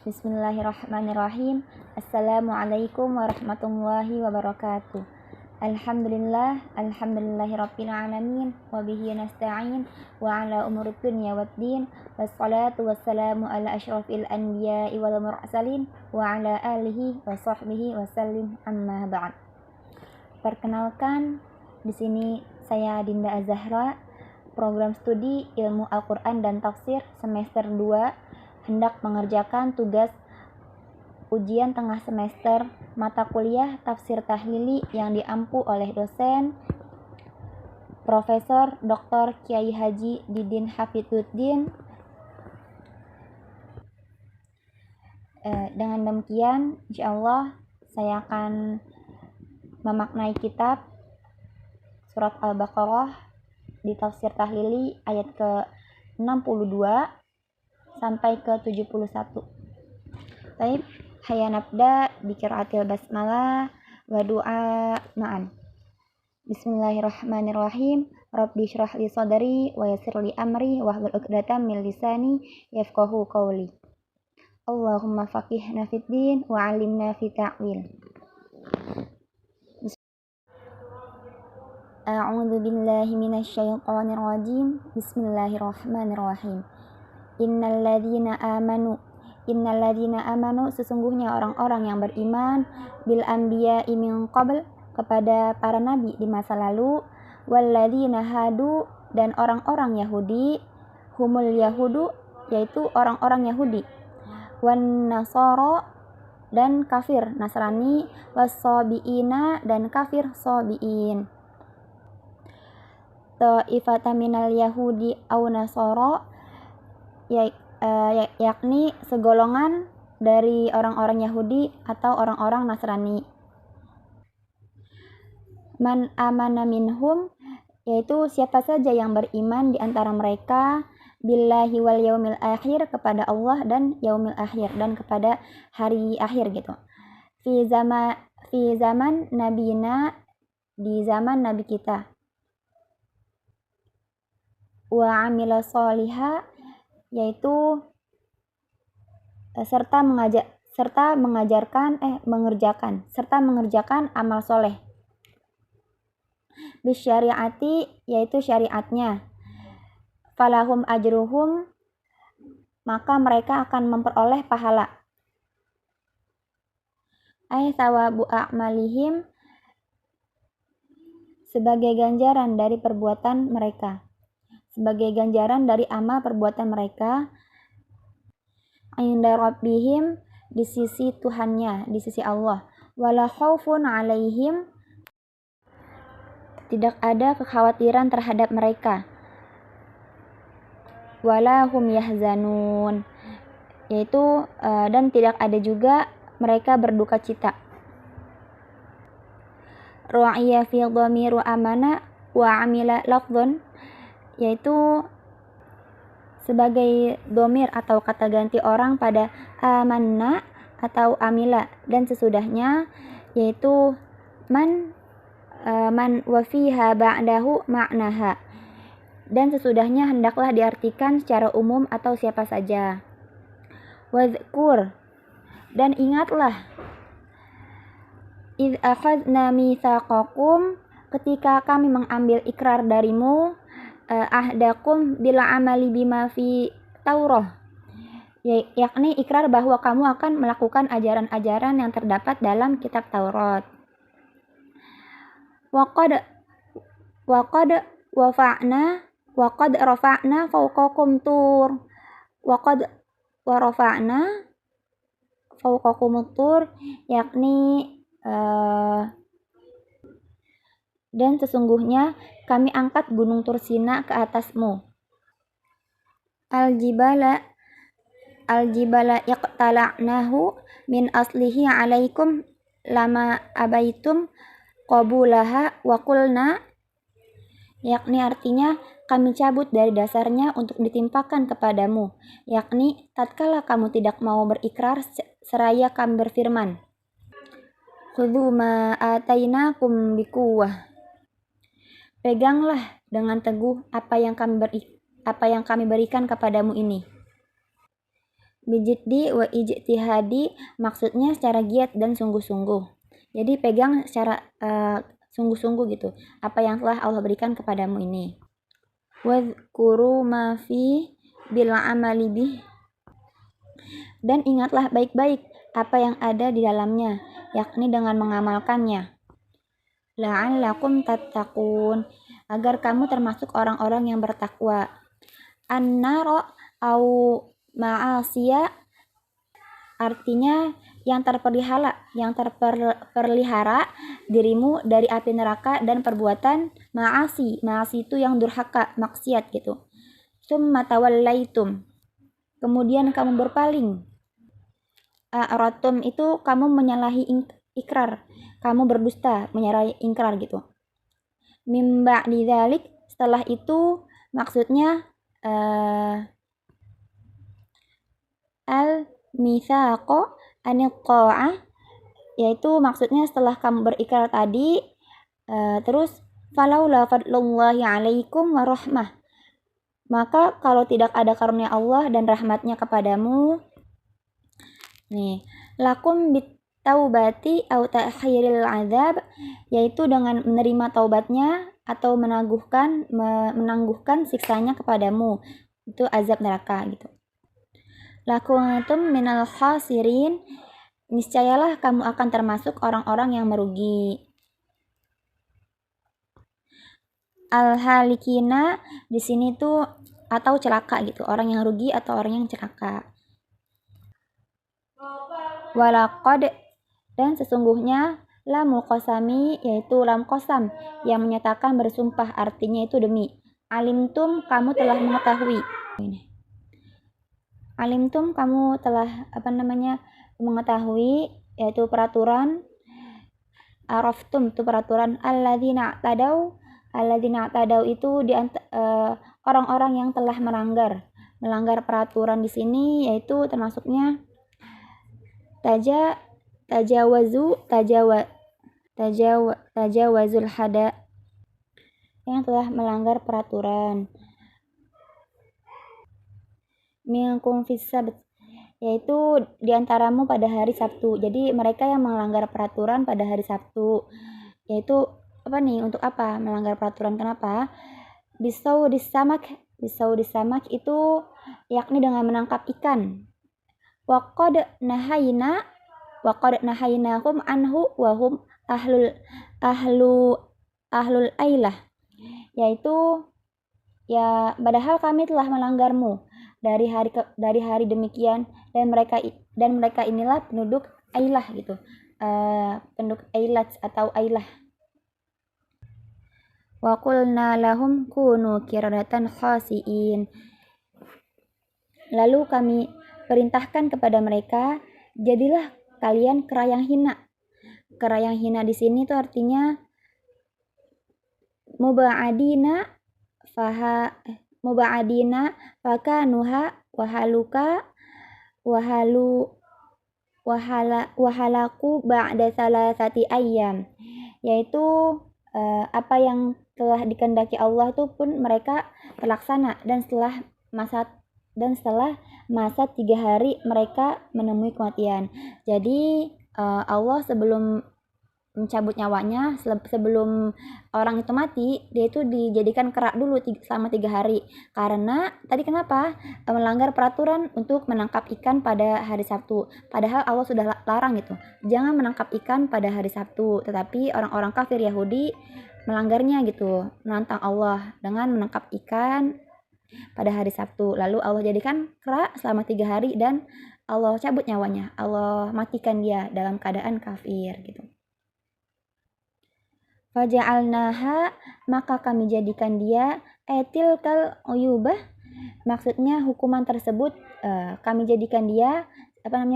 Bismillahirrahmanirrahim. Assalamualaikum warahmatullahi wabarakatuh. Alhamdulillahirabbil alamin wa bihi nasta'in wa ala umurid dunya waddin. Wassalatu wassalamu ala asyrafil anbiya'i wal mursalin wa ala alihi wa sahbihi wasallim, amma ba'd. Perkenalkan, di sini saya Dinda Azahra, program studi Ilmu Al-Qur'an dan Tafsir semester 2, hendak mengerjakan tugas ujian tengah semester mata kuliah Tafsir Tahlili yang diampu oleh dosen Profesor Dr. Kiai Haji Didin Hafidzuddin. Dengan demikian, insyaallah saya akan memaknai kitab surat Al-Baqarah di Tafsir Tahlili ayat ke-62 sampai ke 71. Baik, hayya nabda bi qiraatil basmalah wa du'a ma'an. Bismillahirrahmanirrahim. Rabbi shrah li sadri wa yassir li amri wahlul 'uqdatam min lisani yafqahu qawli. Allahumma faqihna fid din wa 'allimna fit ta'wil. A'udzu billahi minasy syaithanir rajim. Bismillahirrahmanirrahim. Innalladzina amanu, sesungguhnya orang-orang yang beriman, bil anbiya'i min qabl, kepada para nabi di masa lalu, walladzina hadu, dan orang-orang Yahudi, humul yahudu, yaitu orang-orang Yahudi, wan nasara, dan kafir Nasrani, wassabiina, dan kafir sabiin. Ta'ifatan minal yahudi au nasara, yakni segolongan dari orang-orang Yahudi atau orang-orang Nasrani. Man amana minhum, yaitu siapa saja yang beriman di antara mereka, billahi wal yaumil akhir, kepada Allah dan yaumil akhir, dan kepada hari akhir gitu. Fi zaman nabina, di zaman nabi kita. Wa amila sholiha, yaitu mengerjakan amal soleh. Bisyariati, yaitu syariatnya. Falahum ajruhum, maka mereka akan memperoleh pahala. Ay thawabu a'malihim, sebagai ganjaran dari perbuatan mereka, sebagai ganjaran dari amal perbuatan mereka. Inda rabbihim, di sisi Tuhannya, di sisi Allah. Wala khaufun alaihim, tidak ada kekhawatiran terhadap mereka. Wala hum yahzanun, yaitu dan tidak ada juga mereka berduka cita. Ru'iyya fi dhamiru amana wa amila lafdhun, yaitu sebagai domir atau kata ganti orang pada amanna atau amila dan sesudahnya, yaitu man wa fiha ba'dahu ma'naha, dan sesudahnya hendaklah diartikan secara umum atau siapa saja. Wadhkur, dan ingatlah, idh akhadna mitsaqakum, ketika kami mengambil ikrar darimu, ahdakum bila amali bima fi Taurah, yakni ikrar bahwa kamu akan melakukan ajaran-ajaran yang terdapat dalam kitab Taurat. Waqad rafa'na fawqakum tur, yakni dan sesungguhnya kami angkat gunung Tursina ke atasmu. Al-jibala iqtala'nahu min aslihi alaikum lama abaitum qabulaha wa qulna, yakni artinya kami cabut dari dasarnya untuk ditimpakan kepadamu, yakni tatkala kamu tidak mau berikrar seraya kami berfirman, khudhu ma atainakum biquwwah, peganglah dengan teguh apa yang kami berikan kepadamu ini. bijiddi wa ijtihadi, maksudnya secara giat dan sungguh-sungguh. Jadi pegang secara sungguh-sungguh gitu apa yang telah Allah berikan kepadamu ini. Wadhkuru ma fi bil amali bih, dan ingatlah baik-baik apa yang ada di dalamnya, yakni dengan mengamalkannya. La'allakum tattaqun, agar kamu termasuk orang-orang yang bertakwa. An-naro au ma'asiya, artinya yang terpelihara dirimu dari api neraka dan perbuatan ma'asi. Ma'asi itu yang durhaka, maksiat gitu. Summa tawallaitum, kemudian kamu berpaling. A'ratum itu kamu menyalahi ikrar, kamu berdusta, menyalahi ikrar gitu. Mim ba'di dzalik, setelah itu maksudnya al-mitsaqo aniqa'ah, yaitu maksudnya setelah kamu berikrar tadi, terus falaula fadlullahi alaikum wa rahmah, maka kalau tidak ada karunia Allah dan rahmatnya kepadamu, nih, lakum bitaubati au ta'khiril azab, yaitu dengan menerima taubatnya atau menangguhkan siksanya kepadamu, itu azab neraka gitu. Lakuntum minal khasirin, niscayalah kamu akan termasuk orang-orang yang merugi. Al-halikina di sini tuh atau celaka gitu, orang yang rugi atau orang yang celaka. Walaqad, dan sesungguhnya lamul qasami, yaitu lam qasam yang menyatakan bersumpah, artinya itu demi. Alimtum, kamu telah mengetahui. Alimtum, kamu telah mengetahui, yaitu peraturan. Araftum, itu peraturan. Alladzina tadau itu orang-orang yang telah melanggar peraturan di sini, yaitu termasuknya tajawazul hada, yang telah melanggar peraturan. Minkum fis sabt, yaitu diantaramu pada hari Sabtu. Jadi mereka yang melanggar peraturan pada hari Sabtu, yaitu apa nih, untuk apa melanggar peraturan, kenapa? Bisau disamak itu yakni dengan menangkap ikan. Waqad nahainakum anhu wahum ahlul ailah, yaitu ya padahal kami telah melanggarmu dari hari demikian, dan mereka inilah penduduk ailah gitu, penduduk ailat atau ailah. Wa qulna lahum kunu qiradatan khasiin, lalu kami perintahkan kepada mereka, jadilah kalian kera yang hina. Kera yang hina di sini tuh artinya muba'adina fakanuha wahalaku ba'da salasati ayyam, yaitu apa yang telah dikehendaki Allah itu pun mereka terlaksana, dan setelah masa 3 hari mereka menemui kematian. Jadi Allah sebelum mencabut nyawanya, sebelum orang itu mati, dia itu dijadikan kera dulu selama 3 hari. Karena tadi kenapa? Melanggar peraturan untuk menangkap ikan pada hari Sabtu. Padahal Allah sudah larang gitu, jangan menangkap ikan pada hari Sabtu. Tetapi orang-orang kafir Yahudi melanggarnya gitu, menantang Allah dengan menangkap ikan pada hari Sabtu. Lalu Allah jadikan kera selama 3 hari dan Allah cabut nyawanya, Allah matikan dia dalam keadaan kafir gitu. Faja'alnaha, maka kami jadikan dia tilkal uyubah, maksudnya hukuman tersebut, kami jadikan dia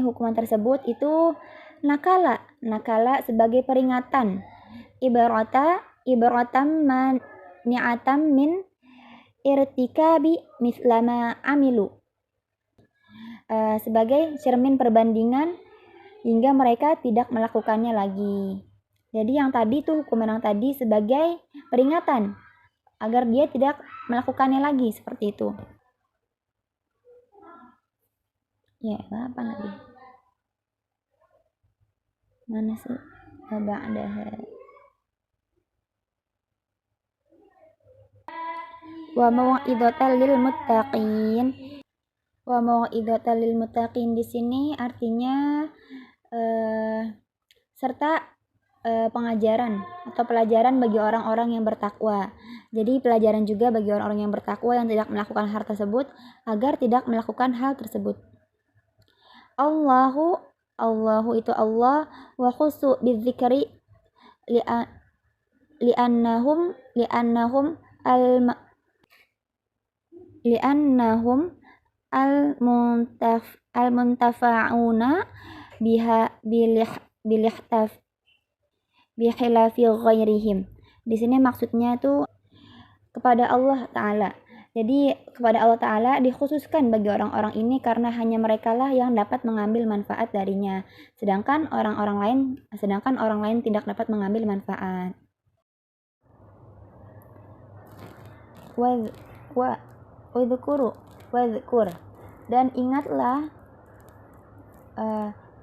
hukuman tersebut itu nakala sebagai peringatan, ibaratam mani'atam min irtikabi mislama amilu, sebagai cermin perbandingan hingga mereka tidak melakukannya lagi. Jadi yang tadi tuh, hukuman yang tadi sebagai peringatan agar dia tidak melakukannya lagi, seperti itu. Ya, apa lagi? Mana sih? Ba'daha. Wa mau'izatal lil muttaqin. Wa mau'izatal lil muttaqin di sini artinya serta pengajaran atau pelajaran bagi orang-orang yang bertakwa. Jadi pelajaran juga bagi orang-orang yang bertakwa yang tidak melakukan hal tersebut agar tidak melakukan hal tersebut. Allahu itu Allah, wa khusu bidzikri li'annahum al-muntafa'una biha bihilafi ghairihim. Di sini maksudnya tuh kepada Allah Ta'ala. Jadi kepada Allah Ta'ala dikhususkan bagi orang-orang ini karena hanya merekalah yang dapat mengambil manfaat darinya. Sedangkan orang lain tidak dapat mengambil manfaat. Wadhkur dan ingatlah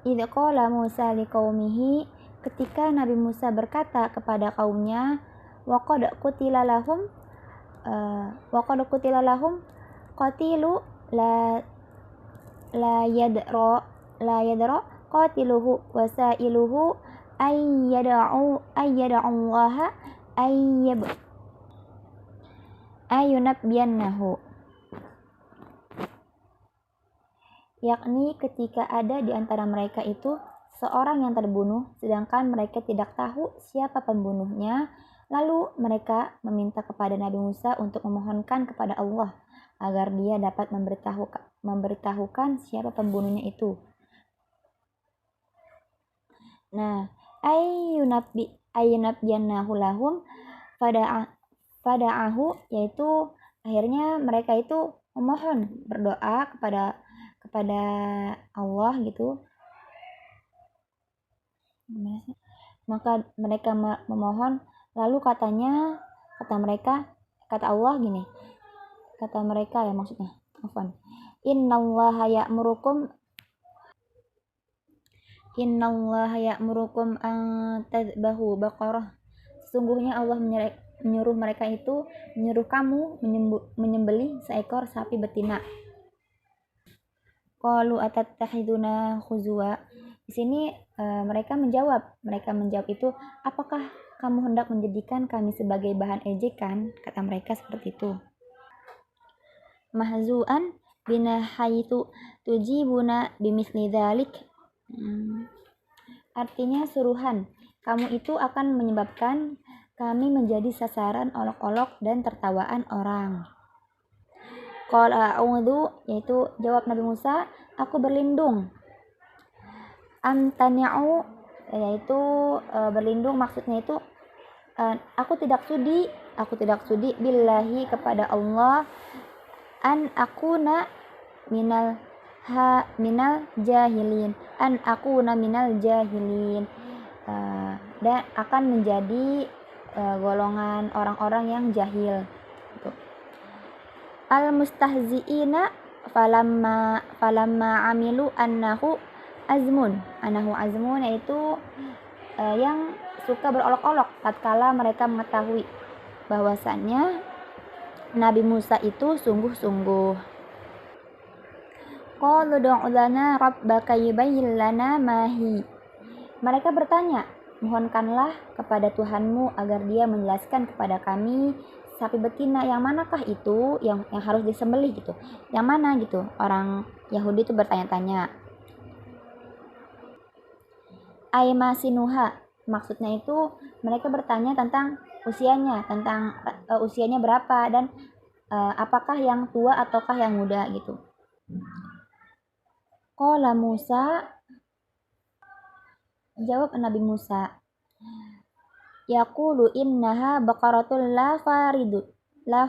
idza qala Musa liqaumihi, ketika Nabi Musa berkata kepada kaumnya, wa qad qutila lahum qatilu la yadra qatiluhu wasailuhu ayyad'u Allah ayyunabbiyannahu, yakni ketika ada di antara mereka itu seorang yang terbunuh sedangkan mereka tidak tahu siapa pembunuhnya, lalu mereka meminta kepada Nabi Musa untuk memohonkan kepada Allah agar dia dapat memberitahukan siapa pembunuhnya itu. Nah, ayyunabbiyannahu lahum fada'ahu, yaitu akhirnya mereka itu memohon, berdoa kepada Allah gitu. Maka mereka memohon, lalu kata Allah gini, kata mereka ya maksudnya, innallaha ya'murukum an tadhbahu baqarah, sesungguhnya Allah menyuruh kamu menyembelih seekor sapi betina. Qalu atattakhiduna khuzwa. Di sini mereka menjawab itu, apakah kamu hendak menjadikan kami sebagai bahan ejekan? Kata mereka seperti itu. Mahzu'an bina haitsu tujibuna bimisli dzalik. Artinya suruhan, kamu itu akan menyebabkan kami menjadi sasaran olok-olok dan tertawaan orang. Qala a'udzu, yaitu jawab Nabi Musa, aku berlindung. Amtani'u, yaitu berlindung, maksudnya itu aku tidak sudi billahi, kepada Allah, an akuna minal jahilin, dan akan menjadi golongan orang-orang yang jahil gitu. Al-mustahzi'ina falamma amilu annahu azmun, yaitu yang suka berolok-olok tatkala mereka mengetahui bahwasannya Nabi Musa itu sungguh-sungguh. Qalu du'u lana rabbaka yubayyin lana ma hi. Mereka bertanya, mohonkanlah kepada Tuhanmu agar dia menjelaskan kepada kami sapi betina yang manakah itu yang harus disembelih gitu. Yang mana gitu? Orang Yahudi itu bertanya-tanya. Aymasinuha, maksudnya itu mereka bertanya tentang usianya berapa dan apakah yang tua ataukah yang muda gitu. Qala Musa, jawab Nabi Musa, yaqulu innaha baqaratul la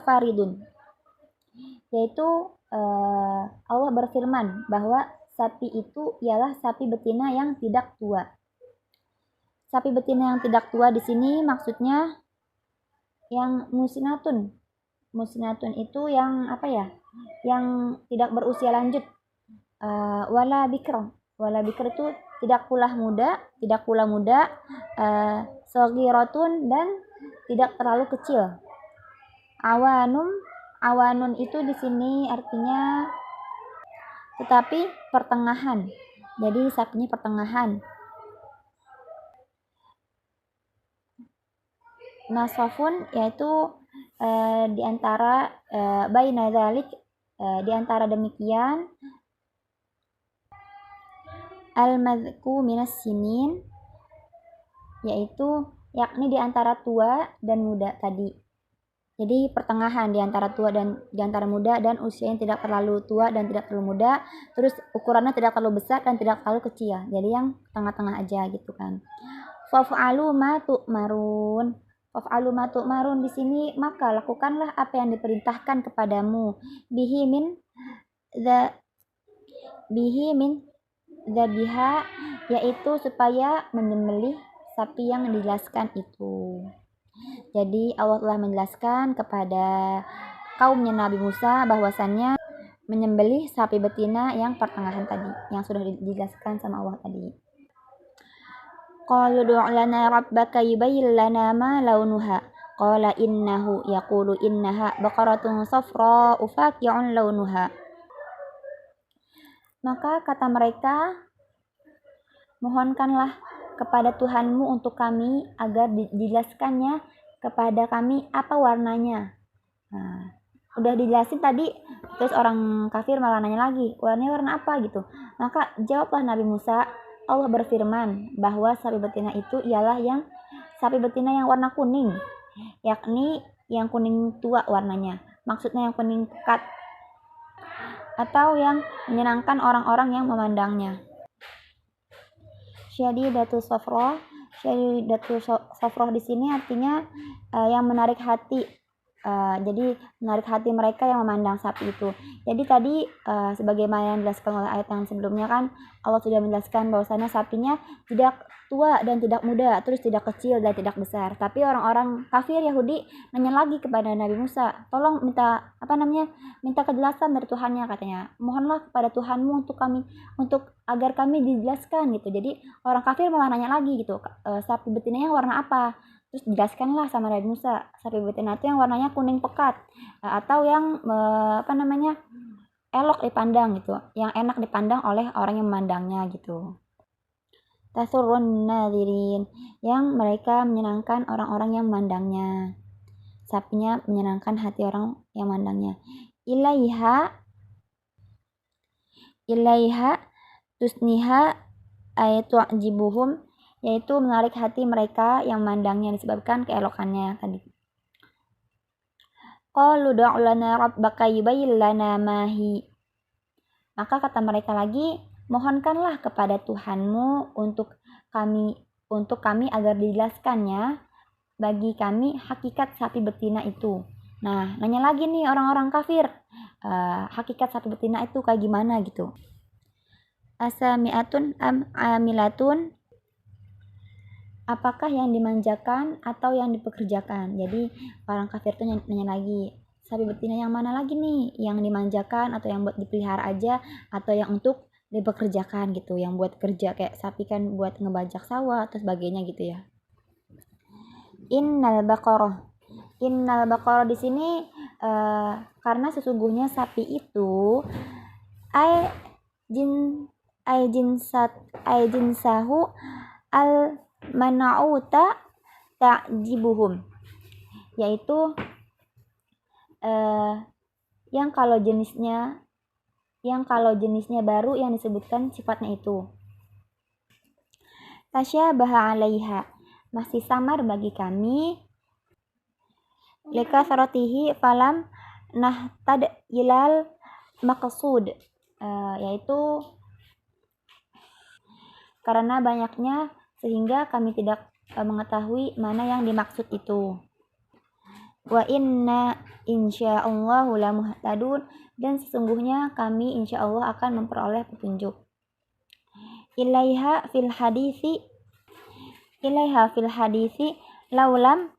faridun, yaitu Allah berfirman bahwa sapi itu ialah sapi betina yang tidak tua. Sapi betina yang tidak tua di sini maksudnya yang musinatun itu yang apa ya? Yang tidak berusia lanjut. wala bikr itu tidak pula muda, saghiratun dan tidak terlalu kecil. Awanun itu di sini artinya tetapi pertengahan. Jadi sapinya pertengahan. Nasafun yaitu di antara baina dzalik, di antara demikian, al-madzku minas sinin, yaitu yakni di antara tua dan muda tadi. Jadi pertengahan di antara tua dan di antara muda, dan usianya tidak terlalu tua dan tidak terlalu muda, terus ukurannya tidak terlalu besar dan tidak terlalu kecil. Jadi yang tengah-tengah aja gitu kan. Faf'alu ma tu'marun. Faf'alu ma tu'marun di sini maka lakukanlah apa yang diperintahkan kepadamu. Bihi min dzabiha, yaitu supaya menyembelih sapi yang dijelaskan itu. Jadi Allah telah menjelaskan kepada kaumnya Nabi Musa bahwasannya menyembelih sapi betina yang pertengahan tadi, yang sudah dijelaskan sama Allah tadi. Qalu du'a lana rabbaka yubayyin lana ma launuha. Qala innahu yaqulu innaha baqaratun safra'u faqi'un launuha. Maka kata mereka, mohonkanlah kepada Tuhanmu untuk kami agar dijelaskannya kepada kami apa warnanya. Nah, udah dijelasin tadi, terus orang kafir malah nanya lagi, warnanya warna apa gitu. Maka jawablah Nabi Musa, Allah berfirman bahwa sapi betina itu ialah sapi betina yang warna kuning, yakni yang kuning tua warnanya. Maksudnya yang kuning pekat, atau yang menyenangkan orang-orang yang memandangnya. Syadidatul safroh di sini artinya yang menarik hati. Jadi menarik hati mereka yang memandang sapi itu. Jadi tadi sebagaimana yang dijelaskan oleh ayat yang sebelumnya kan, Allah sudah menjelaskan bahwasanya sapinya tidak tua dan tidak muda, terus tidak kecil dan tidak besar. Tapi orang-orang kafir Yahudi nanya lagi kepada Nabi Musa, tolong minta kejelasan dari Tuhannya, katanya. Mohonlah kepada Tuhanmu untuk agar kami dijelaskan gitu. Jadi orang kafir malah nanya lagi gitu, sapi betinanya warna apa? Terus dijelaskanlah sama Nabi Musa, sapi betina itu yang warnanya kuning pekat, atau yang elok dipandang gitu, yang enak dipandang oleh orang yang memandangnya gitu. Tasurrun nadirin, yang mereka menyenangkan orang-orang yang memandangnya. Sapinya menyenangkan hati orang yang memandangnya. Ilaiha tusniha ayatu'jibuhum, yaitu menarik hati mereka yang memandangnya disebabkan keelokannya tadi. Qalu du'a lana rabbaka yubayyin lana ma hi. Maka kata mereka lagi, mohonkanlah kepada Tuhanmu untuk kami agar dijelaskannya bagi kami hakikat sapi betina itu. Nah, nanya lagi nih orang-orang kafir, hakikat sapi betina itu kayak gimana gitu. Asami'atun am amilatun, apakah yang dimanjakan atau yang dipekerjakan. Jadi orang kafir tuh nanya lagi, sapi betina yang mana lagi nih, yang dimanjakan atau yang buat dipelihara aja, atau yang untuk dipekerjakan gitu, yang buat kerja kayak sapi kan buat ngebajak sawah atau sebagainya gitu ya. Innal baqarah di sini karena sesungguhnya sapi itu jinsahu al man'uta ta'jibuhum, yaitu yang kalau jenisnya baru yang disebutkan sifatnya itu. Tasyabaha 'alaiha, masih samar bagi kami. Lika sarotihi falam nahtad ilal maqsud, yaitu karena banyaknya sehingga kami tidak mengetahui mana yang dimaksud itu. Wa inna insyaallahu lamuhtadun, dan sesungguhnya kami insyaallah akan memperoleh petunjuk. Ilaiha fil hadisi laulam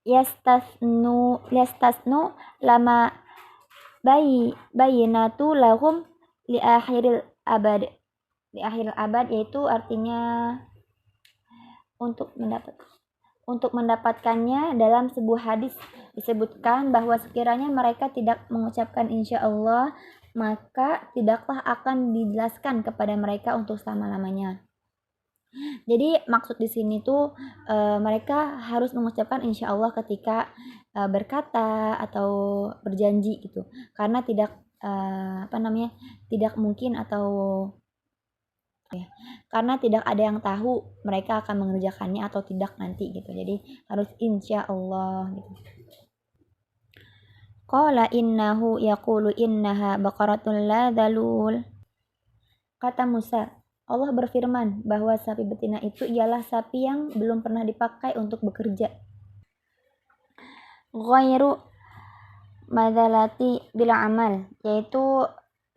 yastasnu lama bayinatu lahum li akhiril abad. Di akhir abad yaitu artinya untuk mendapatkannya. Dalam sebuah hadis disebutkan bahwa sekiranya mereka tidak mengucapkan insya Allah, maka tidaklah akan dijelaskan kepada mereka untuk selama-lamanya. Jadi maksud di sini tuh mereka harus mengucapkan insya Allah ketika berkata atau berjanji gitu, karena tidak tidak mungkin atau karena tidak ada yang tahu mereka akan mengerjakannya atau tidak nanti gitu. Jadi harus insya Allah gitu. Qala innahu yaqulu innaha baqaratun la dalul. Kata Musa, Allah berfirman bahwa sapi betina itu ialah sapi yang belum pernah dipakai untuk bekerja. Ghairu madalati bila amal, yaitu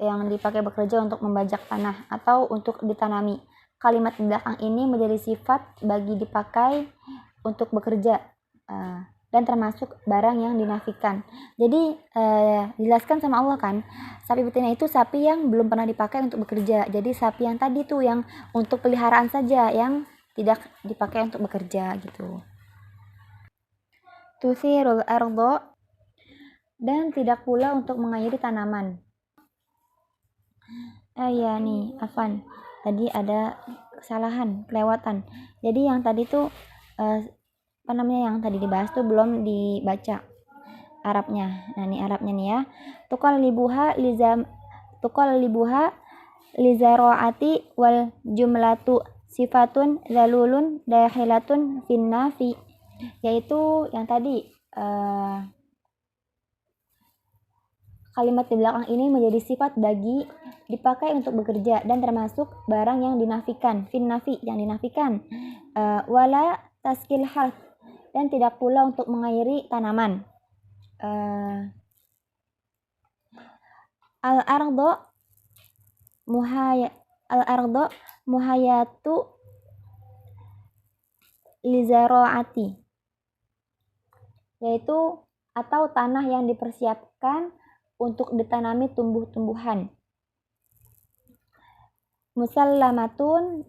yang dipakai bekerja untuk membajak tanah atau untuk ditanami. Kalimat di belakang ini menjadi sifat bagi dipakai untuk bekerja dan termasuk barang yang dinafikan. Jadi dijelaskan sama Allah kan, sapi betina itu sapi yang belum pernah dipakai untuk bekerja. Jadi sapi yang tadi tuh yang untuk peliharaan saja, yang tidak dipakai untuk bekerja gitu. Tusirul ardo, dan tidak pula untuk mengairi tanaman. Ya nih, Afan. Tadi ada kesalahan, kelewatan. Jadi yang tadi tuh yang tadi dibahas tuh belum dibaca Arabnya. Nah, ini Arabnya nih ya. Tukal libuha lizaraati wal jumlatu sifatun zalulun dakhilatun finnafi. Yaitu yang tadi kalimat di belakang ini menjadi sifat bagi dipakai untuk bekerja dan termasuk barang yang dinafikan, finnafi yang dinafikan, wala taskil harf, dan tidak pula untuk mengairi tanaman. Al-ardo muhayatu lizaraati, yaitu atau tanah yang dipersiapkan untuk ditanami tumbuh-tumbuhan. Musallamatun,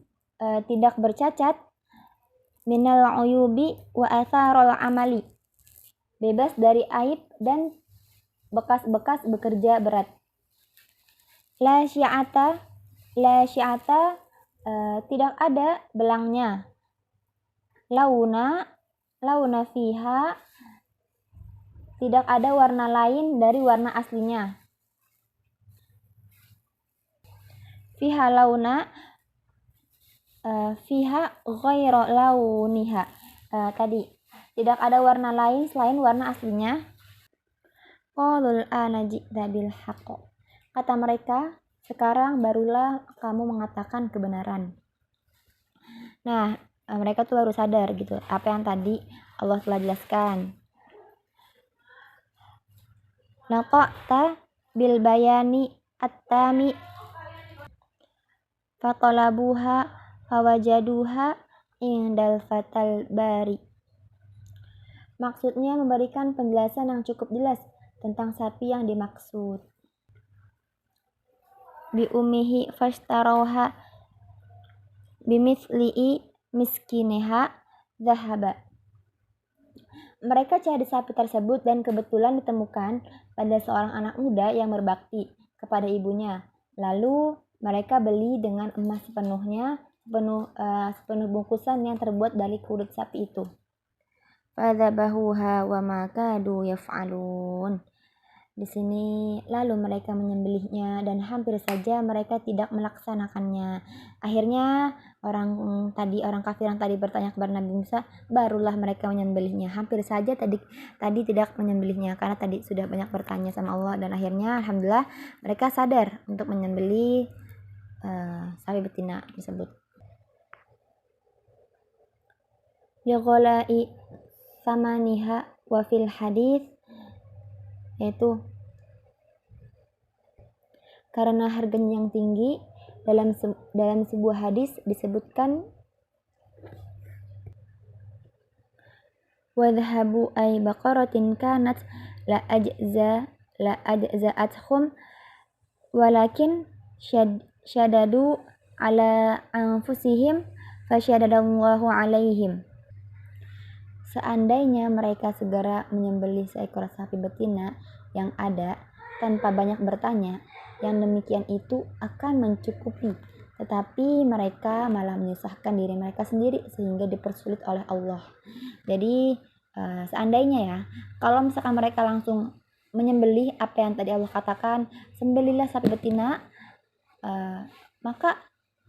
tidak bercacat, minal uyubi wa atharul amali, bebas dari aib dan bekas-bekas bekerja berat. La syi'ata, tidak ada belangnya. Launa fiha, tidak ada warna lain dari warna aslinya. Fiha launa, fiha ghairu launiha, tadi tidak ada warna lain selain warna aslinya. Qalul ana ji'ta bil haqq, kata mereka, sekarang barulah kamu mengatakan kebenaran. Nah, mereka tuh baru sadar gitu apa yang tadi Allah telah jelaskan. Naqata bil bayani at-tami fatalabuha fawajaduha indal fatal bari. Maksudnya memberikan penjelasan yang cukup jelas tentang sapi yang dimaksud. Bi umihi fashtaroha bimithli'i miskineha zahaba. Mereka cari sapi tersebut dan kebetulan ditemukan pada seorang anak muda yang berbakti kepada ibunya. Lalu mereka beli dengan emas sepenuh bungkusan yang terbuat dari kulit sapi itu. Fadzabahuha wa ma kadu yaf'alun. Di sini lalu mereka menyembelihnya dan hampir saja mereka tidak melaksanakannya. Akhirnya orang kafir yang tadi bertanya kepada Nabi Musa, barulah mereka menyembelihnya. Hampir saja tadi tidak menyembelihnya karena tadi sudah banyak bertanya sama Allah, dan akhirnya alhamdulillah mereka sadar untuk menyembelih sapi betina tersebut. Ligholai samaniha wa fil hadits, yaitu karena harganya yang tinggi. Dalam sebuah hadis disebutkan wadhabu ay baqaratin kanat la la ajza'athum walakin syadadu ala anfusihim fasyadadallahu alaihim. Seandainya mereka segera menyembelih seekor sapi betina yang ada tanpa banyak bertanya, yang demikian itu akan mencukupi. Tetapi mereka malah menyusahkan diri mereka sendiri sehingga dipersulit oleh Allah. Jadi seandainya ya, kalau misalkan mereka langsung menyembelih apa yang tadi Allah katakan, sembelihlah sapi betina, maka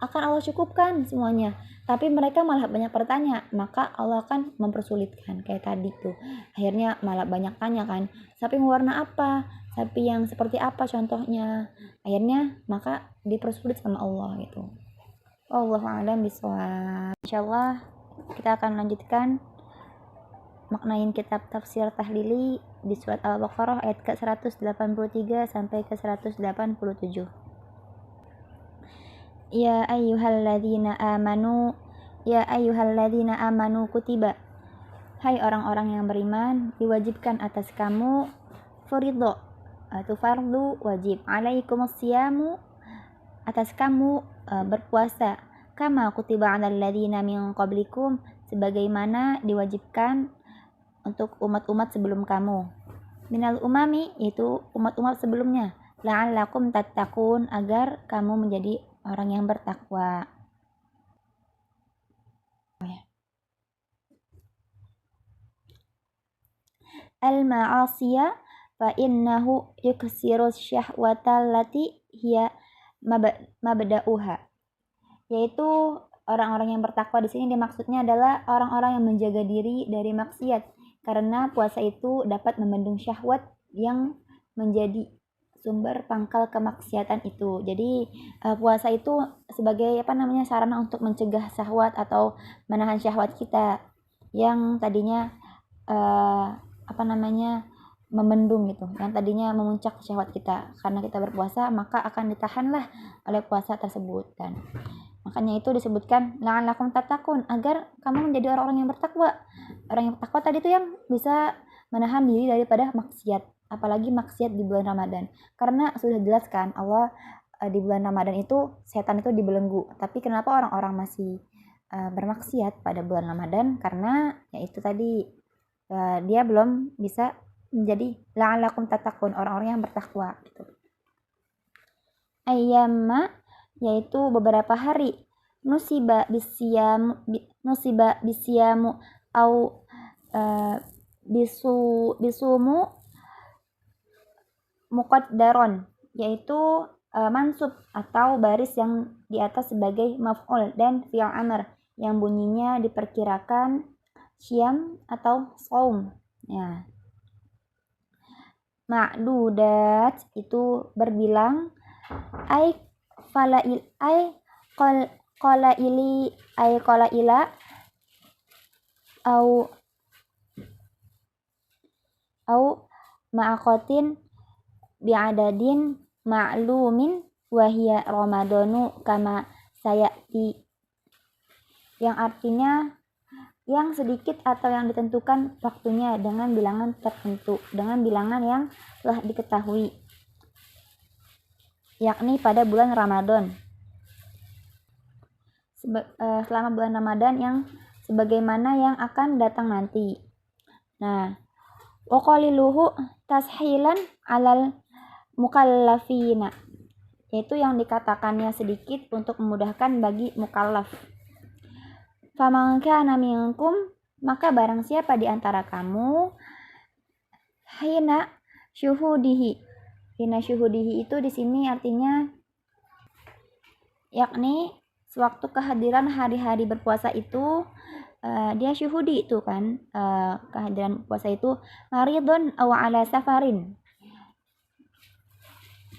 akan Allah cukupkan semuanya. Tapi mereka malah banyak bertanya, maka Allah akan mempersulitkan. Kayak tadi tuh, akhirnya malah banyak tanya kan, sapi yang warna apa, sapi yang seperti apa contohnya. Akhirnya maka dipersulit sama Allah gitu. Wallahu a'lam bishawab. Insyaallah kita akan lanjutkan maknain kitab tafsir tahlili di surat Al-Baqarah ayat ke-183 sampai ke-187. Ya ayyuhalladzina amanu kutiba. Hai orang-orang yang beriman, diwajibkan atas kamu fardhu atau fardu wajib, alaikumus siyamu, atas kamu berpuasa, kama kutiba 'alal ladzina min qablikum, sebagaimana diwajibkan untuk umat-umat sebelum kamu. Minal umami, itu umat-umat sebelumnya, la'allakum tattaqun, agar kamu menjadi orang yang bertakwa. Al-ma'asiyah fa innahu yuksiru syahwata allati hiya mabda'uha. Yaitu orang-orang yang bertakwa di sini dimaksudnya adalah orang-orang yang menjaga diri dari maksiat, karena puasa itu dapat membendung syahwat yang menjadi sumber pangkal kemaksiatan itu. Jadi puasa itu sebagai sarana untuk mencegah syahwat atau menahan syahwat kita yang tadinya memendung gitu, yang tadinya memuncak syahwat kita. Karena kita berpuasa, maka akan ditahanlah oleh puasa tersebut. Dan makanya itu disebutkan la'allakum tattaqun, agar kamu menjadi orang-orang yang bertakwa. Orang yang bertakwa tadi itu yang bisa menahan diri daripada maksiat, apalagi maksiat di bulan Ramadan. Karena sudah jelas kan Allah di bulan Ramadan itu setan itu dibelenggu. Tapi kenapa orang-orang masih bermaksiat pada bulan Ramadan? Karena yaitu tadi dia belum bisa menjadi la'allakum tattaqun, orang-orang yang bertakwa gitu. Ayyamma, yaitu beberapa hari, nusiba bisyamu au bisumu muqaddaron, yaitu mansub atau baris yang di atas sebagai maf'ul, dan fi'il amr yang bunyinya diperkirakan syam atau saum. Ya. Ma'dudat itu berbilang, ai falail ai qala ila au ma'aqatin bi'adadin ma'lumin wahia ramadanu kama sayati, yang artinya yang sedikit atau yang ditentukan waktunya dengan bilangan tertentu, dengan bilangan yang telah diketahui, yakni pada bulan Ramadan, selama bulan Ramadan yang sebagaimana yang akan datang nanti. Nah, wa qaliluhu tashilan alal mukallafina, yaitu yang dikatakannya sedikit untuk memudahkan bagi mukallaf. Faman kana minkum, maka barang siapa di antara kamu, hina syuhudihi itu di sini artinya yakni sewaktu kehadiran hari-hari berpuasa itu, dia syuhudi itu kan, kehadiran puasa itu, maridun aw ala safarin,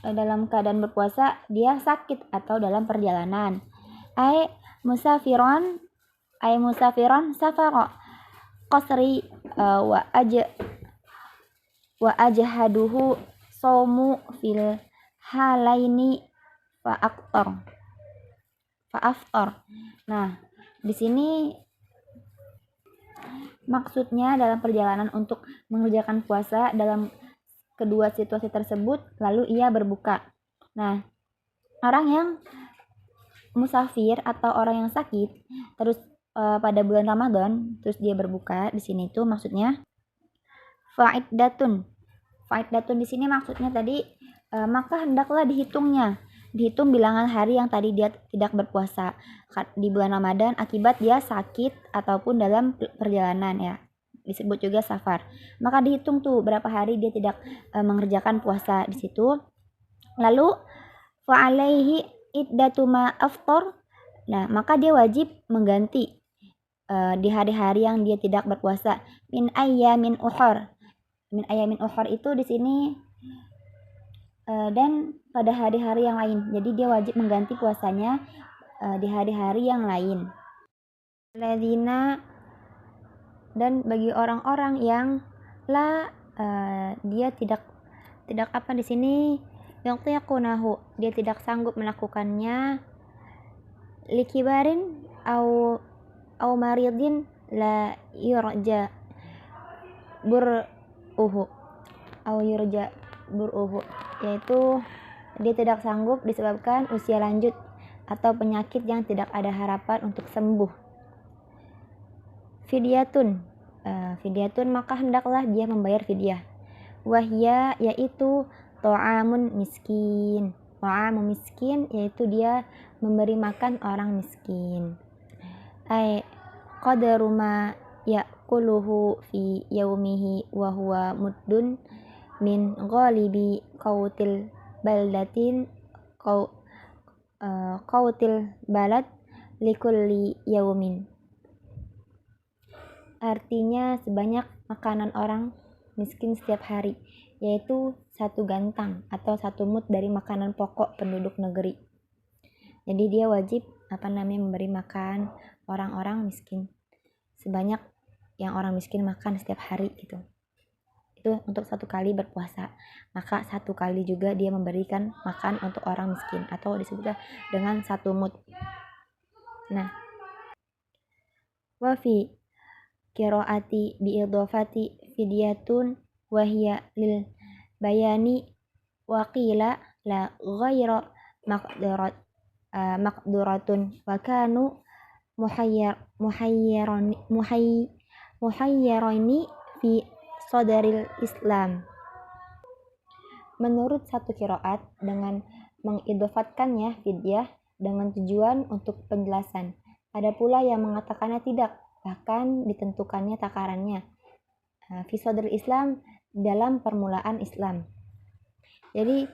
dalam keadaan berpuasa dia sakit atau dalam perjalanan, ay musafiran safara qasri wa ajhaduhu saumu fil halaini fa aftar. Nah, di sini maksudnya dalam perjalanan untuk mengerjakan puasa dalam kedua situasi tersebut, lalu ia berbuka. Nah, orang yang musafir atau orang yang sakit terus pada bulan Ramadan terus dia berbuka, di sini tuh maksudnya fa'iddatun. Fa'iddatun di sini maksudnya tadi maka hendaklah dihitung bilangan hari yang tadi dia tidak berpuasa di bulan Ramadan akibat dia sakit ataupun dalam perjalanan ya, disebut juga safar. Maka dihitung tuh berapa hari dia tidak mengerjakan puasa di situ. Lalu fa'alaihi iddatu ma aftar. Nah, maka dia wajib mengganti di hari-hari yang dia tidak berpuasa. Min ayyamin ukhar. Min ayyamin ukhar itu di sini dan pada hari-hari yang lain. Jadi dia wajib mengganti puasanya di hari-hari yang lain. Ladzina, dan bagi orang-orang yang dia tidak apa di sini yaqtiqunahu, dia tidak sanggup melakukannya, likibarin au maridin la yurja buruhu au yurja buruhu, yaitu dia tidak sanggup disebabkan usia lanjut atau penyakit yang tidak ada harapan untuk sembuh. Fidyatun, maka hendaklah dia membayar fidyah. Wahya, yaitu ta'amun miskin. Ta'amun miskin, yaitu dia memberi makan orang miskin. Ay qadaru ma ya'kuluhu fi yaumihi wa huwa muddun min ghalibi qautil baldatin qautil balad likulli yaumin. Artinya sebanyak makanan orang miskin setiap hari, yaitu 1 gantang atau 1 mud dari makanan pokok penduduk negeri. Jadi dia wajib memberi makan orang-orang miskin sebanyak yang orang miskin makan setiap hari gitu. Itu untuk 1 kali berpuasa. Maka 1 kali juga dia memberikan makan untuk orang miskin atau disebut dengan 1 mud. Nah, wafi qiraati biidhafati fidyatun wahya lil bayani wa qila la ghaira maqduratun wa kanu muhayyarani fi sadaril Islam. Menurut satu qiraat dengan mengidhofatkannya fidyah dengan tujuan untuk penjelasan. Ada pula yang mengatakannya tidak, bahkan ditentukannya takarannya fi sadril Islam, dalam permulaan Islam. Jadi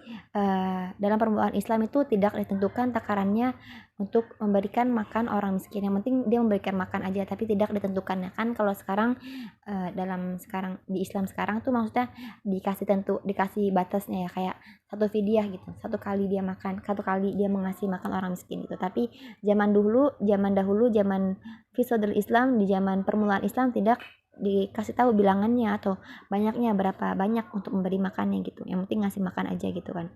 dalam permulaan Islam itu tidak ditentukan takarannya untuk memberikan makan orang miskin. Yang penting dia memberikan makan aja, tapi tidak ditentukan. Kan kalau sekarang di Islam sekarang tuh maksudnya dikasih batasnya ya, kayak 1 fidyah gitu, 1 kali dia makan, 1 kali dia mengasih makan orang miskin gitu. Tapi zaman dahulu zaman fisodul Islam, di zaman permulaan Islam tidak dikasih tahu bilangannya atau banyaknya berapa banyak untuk memberi makannya gitu. Yang penting ngasih makan aja gitu kan.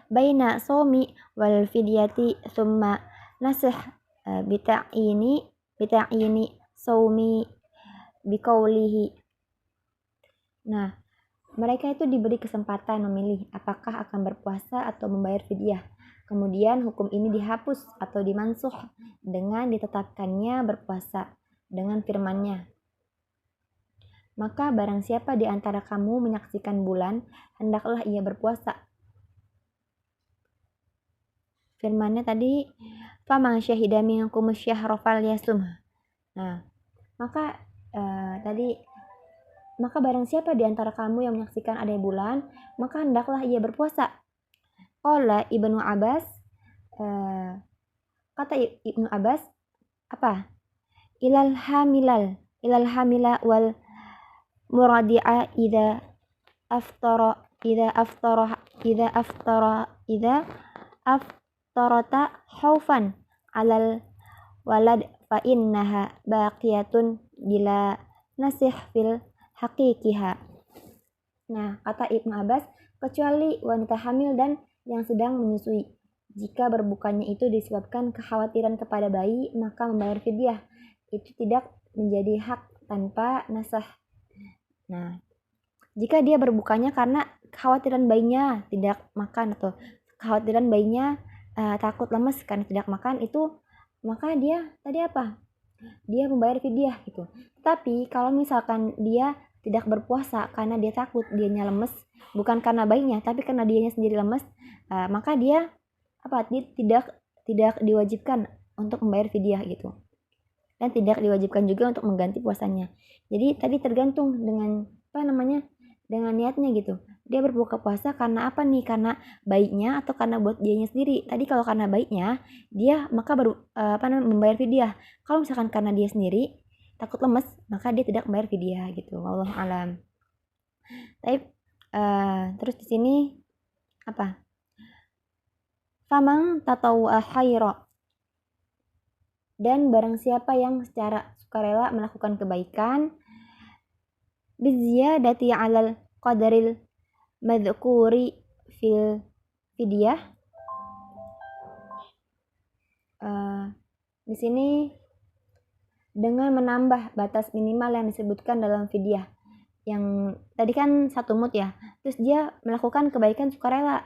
Baina somi wal fidyati thumma nasih bita'ini somi biqaulihi. Nah, mereka itu diberi kesempatan memilih apakah akan berpuasa atau membayar fidyah. Kemudian hukum ini dihapus atau dimansuh dengan ditetapkannya berpuasa dengan firman-Nya. Maka barang siapa di antara kamu menyaksikan bulan, hendaklah ia berpuasa. Firman-Nya tadi, faman syahida minkum syahra falyasum. Nah, maka barang siapa di antara kamu yang menyaksikan adanya bulan, maka hendaklah ia berpuasa. Qala Ibnu Abbas, kata Ibnu Abbas, apa? Ilal hamila wal muradi'a idza aftarata khaufan 'alal walad fa innaha baqiyatun bila nasih fil haqiqiha. Nah, kata Ibnu Abbas, kecuali wanita hamil dan yang sedang menyusui. Jika berbukanya itu disebabkan kekhawatiran kepada bayi, maka membayar fidyah itu tidak menjadi hak tanpa nasah. Nah, Jika dia berbukanya karena kekhawatiran bayinya tidak makan atau kekhawatiran bayinya takut lemas karena tidak makan, itu maka dia tadi apa? Dia membayar fidyah gitu. Tapi kalau misalkan dia tidak berpuasa karena dia takut dianya lemes, bukan karena bayinya tapi karena dianya sendiri lemes, maka dia dia tidak diwajibkan untuk membayar fidyah gitu. Dan tidak diwajibkan juga untuk mengganti puasanya. Jadi tadi tergantung dengan dengan niatnya gitu. Dia berbuka puasa karena apa nih? Karena baiknya atau karena buat dianya sendiri. Tadi kalau karena baiknya, dia maka membayar fidyah. Kalau misalkan karena dia sendiri takut lemes, maka dia tidak membayar fidyah gitu. Wallahu alam. Terus di sini apa? Famang tatawwa khaira. Dan barang siapa yang secara sukarela melakukan kebaikan, biziyadati 'alal qadaril madhkuri fil fidyah. Di sini dengan menambah batas minimal yang disebutkan dalam fidyah. Yang tadi kan 1 mud ya. Terus dia melakukan kebaikan sukarela,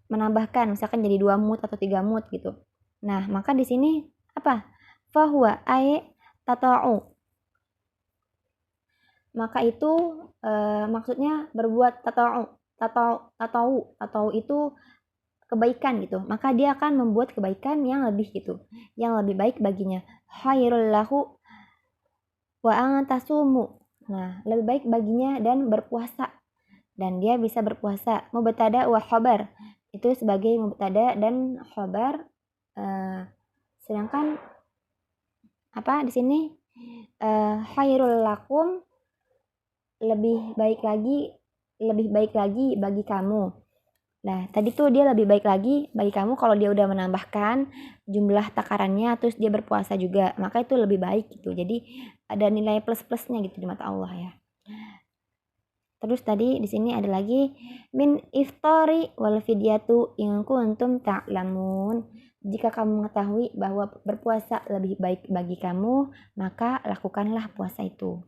menambahkan misalkan jadi 2 mud atau 3 mud gitu. Nah, maka di sini apa? Fahuwa ay tata'u. Maka itu maksudnya berbuat tata'u itu kebaikan gitu. Maka dia akan membuat kebaikan yang lebih gitu, yang lebih baik baginya. Khairul lahu wa an tasumu. Nah, lebih baik baginya dan berpuasa. Dan dia bisa berpuasa. Mubtada wa khabar. Itu sebagai mubtada dan khabar. Sedangkan di sini khairul lakum, lebih baik lagi bagi kamu. Nah, tadi tuh dia lebih baik lagi bagi kamu kalau dia udah menambahkan jumlah takarannya terus dia berpuasa juga, maka itu lebih baik gitu. Jadi ada nilai plus-plusnya gitu di mata Allah ya. Terus tadi di sini ada lagi min iftari wal fidyatu in kuntum ta'lamun. Jika kamu mengetahui bahwa berpuasa lebih baik bagi kamu, maka lakukanlah puasa itu.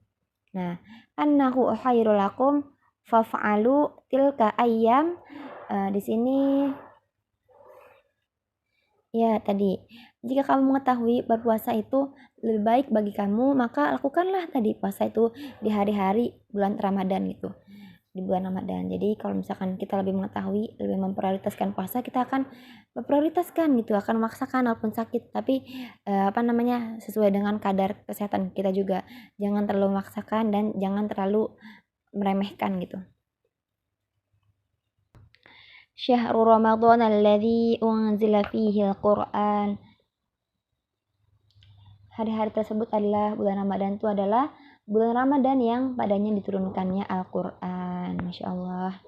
Nah, annahu khairul lakum faf'alu tilka ayyam. Di sini ya tadi, jika kamu mengetahui berpuasa itu lebih baik bagi kamu, maka lakukanlah tadi puasa itu di hari-hari bulan Ramadan gitu. Di bulan Ramadan. Jadi kalau misalkan kita lebih mengetahui, lebih memprioritaskan puasa, kita akan memprioritaskan gitu, akan memaksakan walaupun sakit, tapi sesuai dengan kadar kesehatan kita juga. Jangan terlalu memaksakan dan jangan terlalu meremehkan gitu. Syahrul Ramadan alladzi unzila fihi al-Qur'an. Hari-hari tersebut adalah bulan Ramadan itu adalah bulan Ramadan yang padanya diturunkannya Al-Qur'an. Masya Allah.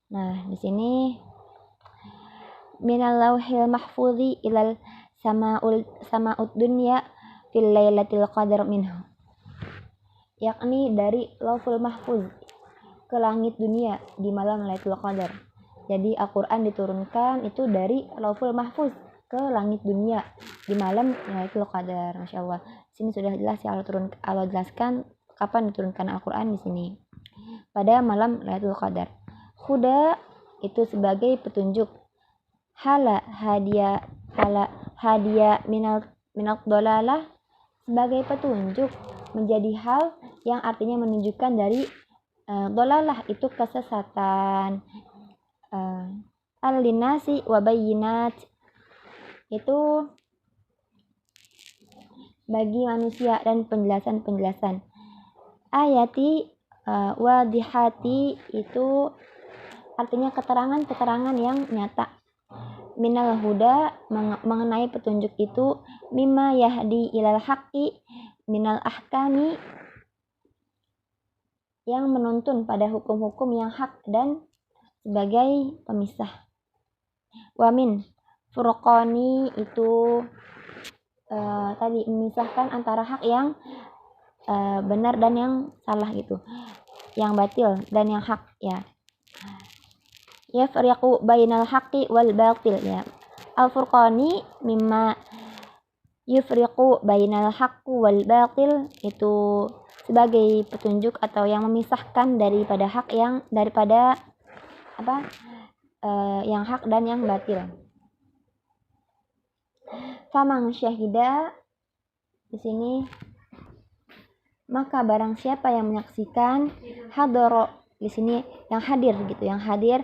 Nah, di sini minal lauhil mahfudhi ilal sama'ud dunya fil lailatul qadar minhu. Yakni dari lauhul mahfuz ke langit dunia di malam Lailatul Qadar. Jadi Al-Qur'an diturunkan itu dari lauhul mahfuz ke langit dunia di malam Lailatul Qadar. Masya Allah. Sini sudah jelas ya Allah jelaskan kapan diturunkan Al-Qur'an di sini. Pada malam Lailatul Qadar. Huda itu sebagai petunjuk. Hadiah minal dolalah sebagai petunjuk, menjadi hal yang artinya menunjukkan dari dolalah itu kesesatan. Al-linasi wa bayyinat itu bagi manusia dan penjelasan-penjelasan. Ayati wadihati itu artinya keterangan-keterangan yang nyata. Minal huda mengenai petunjuk itu, mimma yahdi ilal haqqi minal ahkami yang menuntun pada hukum-hukum yang hak dan sebagai pemisah. Wamin furqani itu tadi memisahkan antara hak yang benar dan yang salah gitu, yang batil dan yang hak ya. Yafriqu bainal haqqi wal batil ya. Al-furqani mimma yufriqu bainal haqqi wal batil itu sebagai petunjuk atau yang memisahkan daripada hak yang yang hak dan yang batil. Faman syahida di sini, maka barang siapa yang menyaksikan, hadoro di sini yang hadir gitu, yang hadir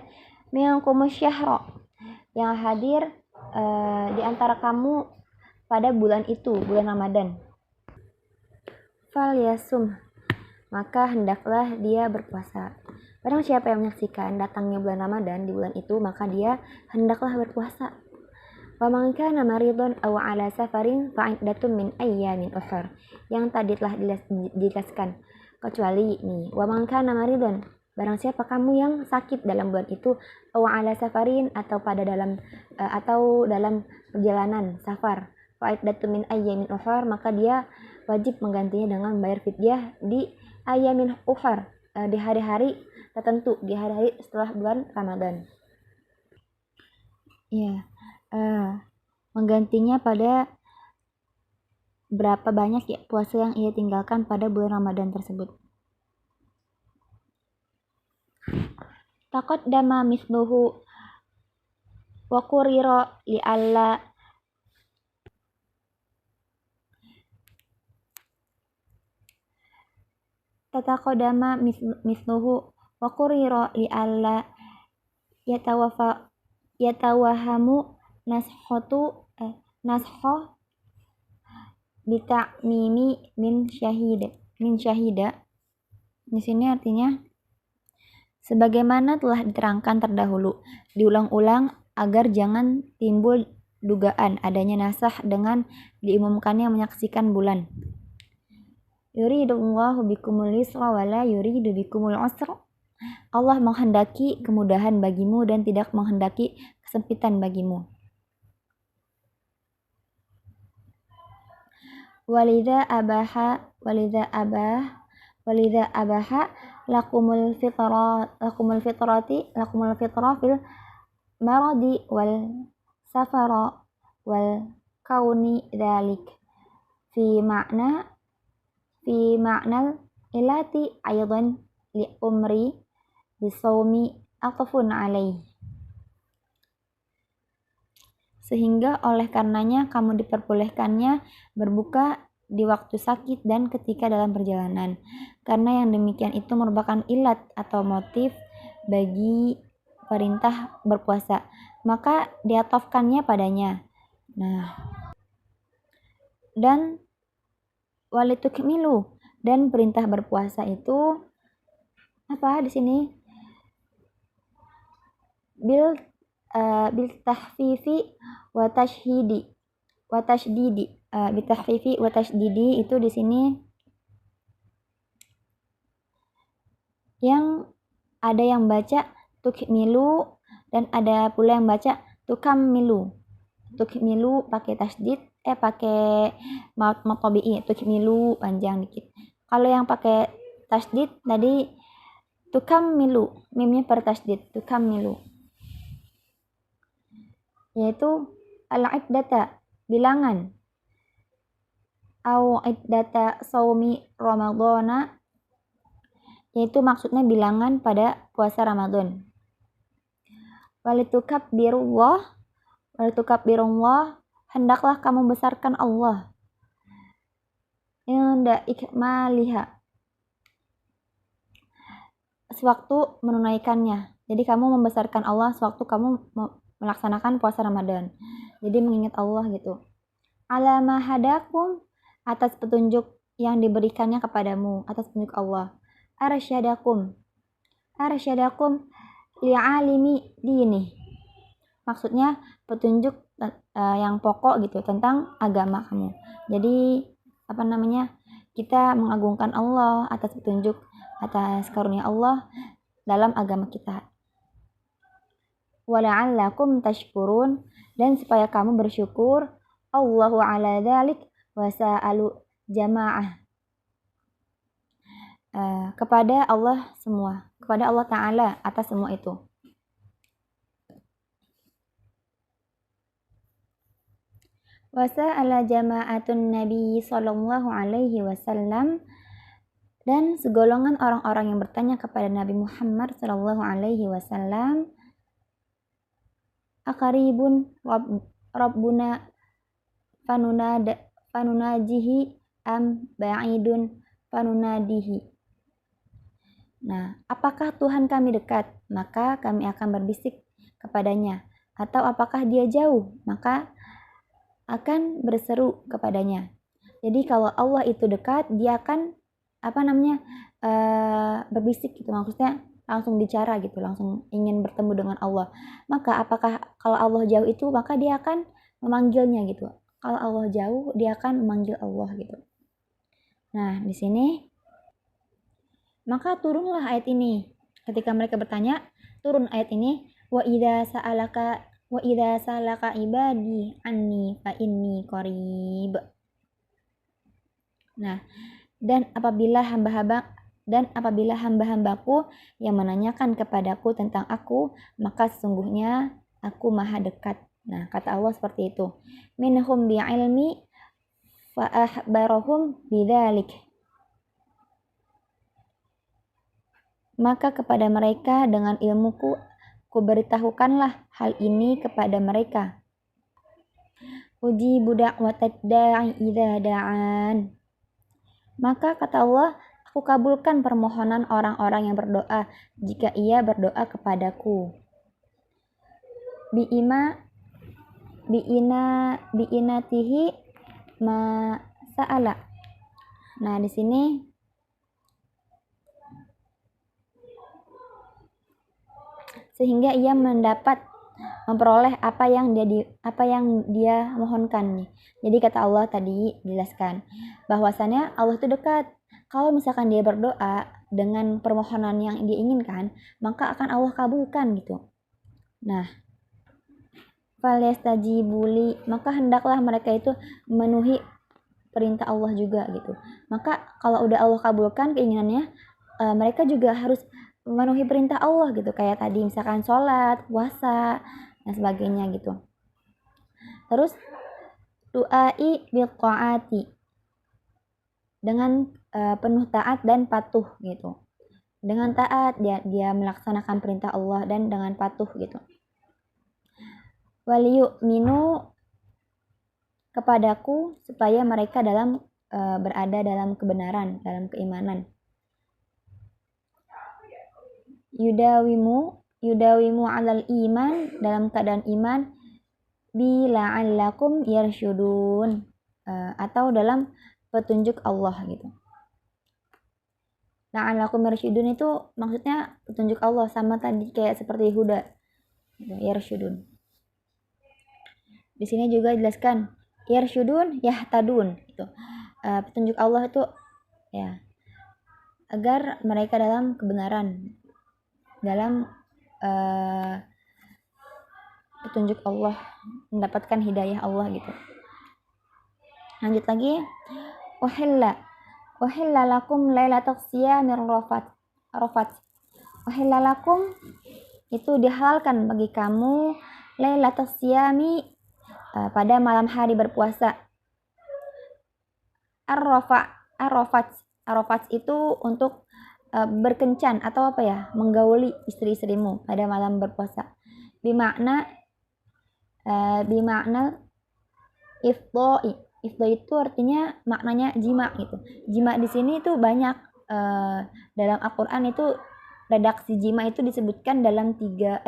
minkumus syahra, yang hadir di antara kamu pada bulan itu, bulan Ramadan. Fal yasum, maka hendaklah dia berpuasa. Barang siapa yang menyaksikan datangnya bulan Ramadan di bulan itu, maka dia hendaklah berpuasa. Wa man kana maridun aw ala safarin fa iddatun min ayyamin ukhra. Yang tadi telah dijelaskan. Kecuali nih, wa man kana maridun, barang siapa kamu yang sakit dalam bulan itu, aw ala safarin atau dalam perjalanan safar, fa iddatun min ayyamin ukhra, maka dia wajib menggantinya dengan bayar fidyah di ayyamin ukhra, di hari-hari tertentu, di hari-hari setelah bulan Ramadan. Ya. Menggantinya pada berapa banyak ya puasa yang ia tinggalkan pada bulan Ramadan tersebut. Taqaddama mithluhu wa qurira li alla tataqaddama mithluhu wa qurira li alla yatawahamu nasho bita'mimi min syahida. Di sini artinya sebagaimana telah diterangkan terdahulu, diulang-ulang agar jangan timbul dugaan adanya nasah dengan diumumkannya menyaksikan bulan. Yuridullahu bikumul yusra wa la yuridu bikumul usra. Allah menghendaki kemudahan bagimu dan tidak menghendaki kesempitan bagimu. Walidha abaha lakumul fitra fil maradi wal safara wal kauni dzalik fi ma'nal ilati aydan li umri bisawmi atafun alaih. Sehingga oleh karenanya kamu diperbolehkannya berbuka di waktu sakit dan ketika dalam perjalanan. Karena yang demikian itu merupakan ilat atau motif bagi perintah berpuasa. Maka diatofkannya padanya. Nah, dan walitukmilu, dan perintah berpuasa itu apa di sini? Bil tahfifi wa tashdidi bitahfifi wa tashdidi itu di sini yang ada yang baca tukmilu dan ada pula yang baca tukammilu. Tukmilu pakai tasdid, pakai matobi'i, tukmilu panjang dikit. Kalau yang pakai tasdid tadi tukammilu, mimnya per tasdid, tukammilu, yaitu al-iddata, bilangan, au iddata saumi ramadhana, yaitu maksudnya bilangan pada puasa Ramadan. Walitukabirullah, hendaklah kamu besarkan Allah. Inda ikmaliha, sewaktu menunaikannya. Jadi kamu membesarkan Allah sewaktu kamu melaksanakan puasa Ramadan. Jadi mengingat Allah gitu. Alama hadakum, atas petunjuk yang diberikannya kepadamu, atas petunjuk Allah. Arsyadakum li'alimi dini, maksudnya petunjuk yang pokok gitu tentang agama kamu. Jadi kita mengagungkan Allah atas petunjuk, atas karunia Allah dalam agama kita. Wala'allakum tashkurun, dan supaya kamu bersyukur. Allahu ala dzalik wa sa'alu jamaah, kepada Allah Ta'ala atas semua itu. Wa sa'ala jama'atun Nabi sallallahu alaihi wasallam Dan segolongan orang-orang yang bertanya kepada Nabi Muhammad sallallahu alaihi wasallam, "Aqaribun rabbuna fanunajihi am ba'idun fanunadihi?" Nah, apakah Tuhan kami dekat, maka kami akan berbisik kepadanya, atau apakah dia jauh, maka akan berseru kepadanya. Jadi kalau Allah itu dekat, dia akan berbisik gitu, maksudnya langsung bicara gitu, langsung ingin bertemu dengan Allah. Maka apakah kalau Allah jauh itu, maka dia akan memanggilnya gitu. Kalau Allah jauh, dia akan memanggil Allah gitu. Nah, di sini maka turunlah ayat ini. Ketika mereka bertanya, turun ayat ini, wa idza salaka ibadi anni fa inni qarib. Nah, dan apabila hamba-hambaku yang menanyakan kepadaku tentang aku, maka sesungguhnya aku maha dekat. Nah, kata Allah seperti itu. Minhum bi'ilmi fa ahbarahum bidzalik. Maka kepada mereka dengan ilmuku, ku beritahukanlah hal ini kepada mereka. Ujibu da'watad da'i idza da'an. Maka kata Allah, aku kabulkan permohonan orang-orang yang berdoa jika ia berdoa kepadaku. Bi'inatihi ma sa'ala. Nah, di sini sehingga ia memperoleh apa yang dia mohonkan nih. Jadi kata Allah tadi jelaskan bahwasannya Allah itu dekat. Kalau misalkan dia berdoa dengan permohonan yang dia inginkan, maka akan Allah kabulkan gitu. Nah, falyastajibuli, maka hendaklah mereka itu memenuhi perintah Allah juga gitu. Maka kalau udah Allah kabulkan keinginannya, mereka juga harus memenuhi perintah Allah gitu, kayak tadi misalkan sholat, puasa, dan sebagainya gitu. Terus du'ai biqaati, dengan penuh taat dan patuh gitu. Dengan taat dia melaksanakan perintah Allah dan dengan patuh gitu. Waliyu'minu, kepadaku supaya mereka berada dalam kebenaran, dalam keimanan. Yudawimu alal iman, dalam keadaan iman, bila'allakum yarsyudun, atau dalam petunjuk Allah gitu. La'allakum yarsyudun itu maksudnya petunjuk Allah, sama tadi kayak seperti huda gitu, yarsyudun. Di sini juga dijelaskan yarsyudun yahtadun gitu. Petunjuk Allah itu ya agar mereka dalam kebenaran, dalam petunjuk Allah, mendapatkan hidayah Allah gitu. Lanjut lagi, wahilla lakum lailatul siyamir rafat. Wahilla lakum itu dihalalkan bagi kamu lailatul siyami, pada malam hari berpuasa. Arafat itu untuk berkencan atau menggauli istri-istrimu pada malam berpuasa. Bimakna ifdoi itu artinya maknanya jima gitu. Jima di sini itu banyak, dalam Al-Qur'an itu redaksi jima itu disebutkan dalam 9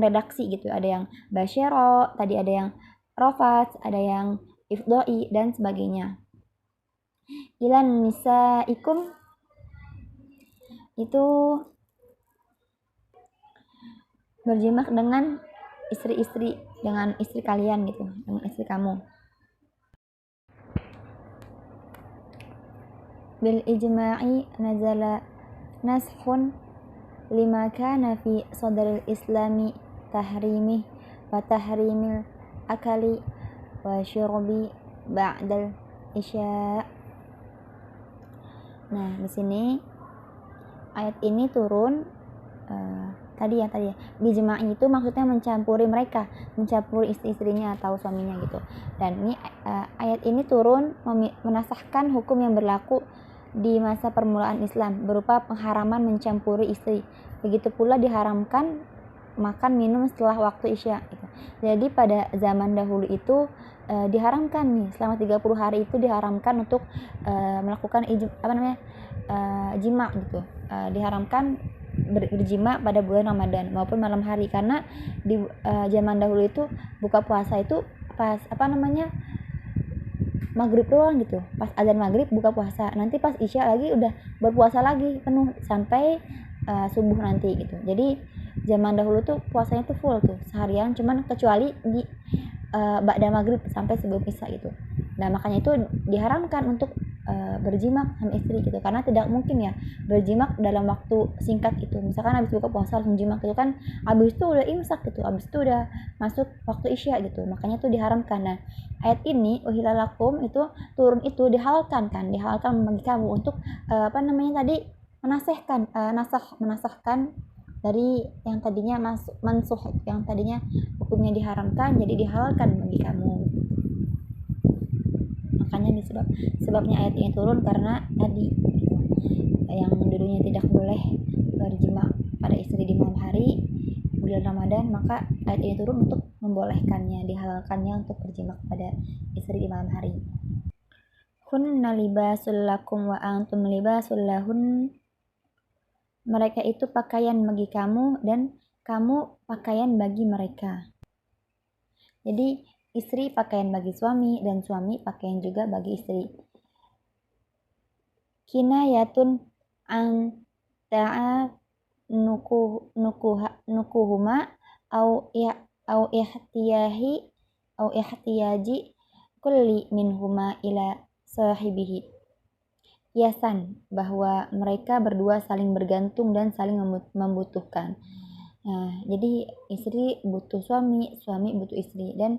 redaksi gitu. Ada yang basyara, tadi ada yang rafat, ada yang ifdoi dan sebagainya. Ilan nisaikum itu berjima dengan istri-istri, dengan istri kalian gitu, dengan istri kamu. Bil ijma'i nazala nashun lima kana fi sadril islami tahrimih wa tahrimil akali wa syurbi ba'dal isya. Nah, di sini ayat ini turun tadi ya bijma'i itu maksudnya mencampuri mereka, mencampuri istri-istrinya atau suaminya gitu. Dan ini ayat ini turun menasahkan hukum yang berlaku di masa permulaan Islam berupa pengharaman mencampuri istri. Begitu pula diharamkan makan minum setelah waktu Isya gitu. Jadi pada zaman dahulu itu diharamkan nih selama 30 hari itu diharamkan untuk melakukan jima gitu. Diharamkan berjima pada bulan Ramadan maupun malam hari, karena di zaman dahulu itu buka puasa itu pas maghrib doang gitu, pas azan maghrib buka puasa, nanti pas isya lagi udah berpuasa lagi penuh sampai subuh nanti gitu. Jadi zaman dahulu tuh puasanya tuh full tuh seharian, cuman kecuali di ba'da maghrib sampai sebelum isya gitu. Nah makanya itu diharamkan untuk berjimak sama istri gitu, karena tidak mungkin ya berjimak dalam waktu singkat itu. Misalkan habis buka puasa langsung jimak gitu kan, habis itu udah imsak gitu, habis itu udah masuk waktu isya gitu, makanya itu diharamkan. Nah ayat ini uhilalakum itu turun itu dihalalkan bagi kamu untuk tadi menasahkan dari yang tadinya mansuh, yang tadinya hukumnya diharamkan jadi dihalalkan bagi kamu. Makanya sebabnya ayat ini turun karena tadi yang dulunya tidak boleh berjima pada istri di malam hari bulan Ramadan, maka ayat ini turun untuk membolehkannya, dihalalkannya untuk berjima pada istri di malam hari. Hunna libasul lakum wa antum libasul lahun. Mereka itu pakaian bagi kamu dan kamu pakaian bagi mereka. Jadi istri pakaian bagi suami dan suami pakaian juga bagi istri. Kinayatun an ta'a nukuhuma au ihtiyaji kulli minhuma ila sahibihi. Kiasan bahwa mereka berdua saling bergantung dan saling membutuhkan. Nah, jadi istri butuh suami, suami butuh istri, dan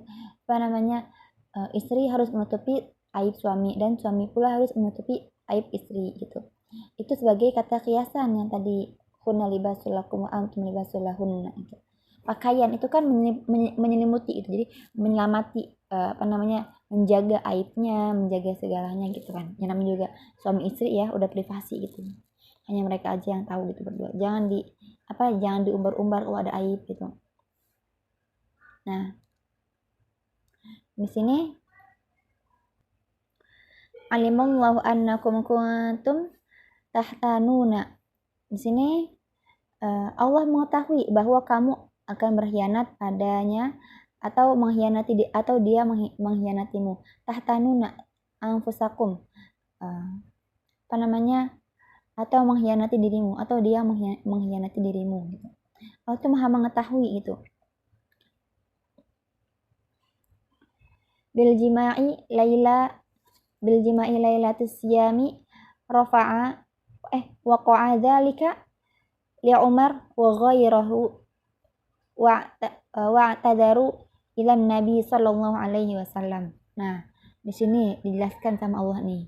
istri harus menutupi aib suami dan suami pula harus menutupi aib istri gitu. Itu sebagai kata kiasan yang tadi hunna libasul lakum wa antum libasul lahunna gitu. Pakaian itu kan menyelimuti itu, jadi menyelamati menjaga aibnya, menjaga segalanya gitu kan. Yang namanya juga suami istri ya udah privasi gitu. Hanya mereka aja yang tahu gitu berdua. Jangan diumbar-umbar ada aib gitu. Nah, di sini alimallahu annakum kuntum tahtanuna. Di sini Allah mengetahui bahwa kamu akan berkhianat padanya atau dia mengkhianatimu. Tahtanuna anfusakum. Atau mengkhianati dirimu, atau dia mengkhianati dirimu gitu. Allah itu maha mengetahui itu. Bil jima'i lailatus siyami rafa'a waqa'a dzalika li Umar wa ghairahu wa tadaru ila Nabi sallallahu alaihi wasallam. Nah, di sini dijelaskan sama Allah nih.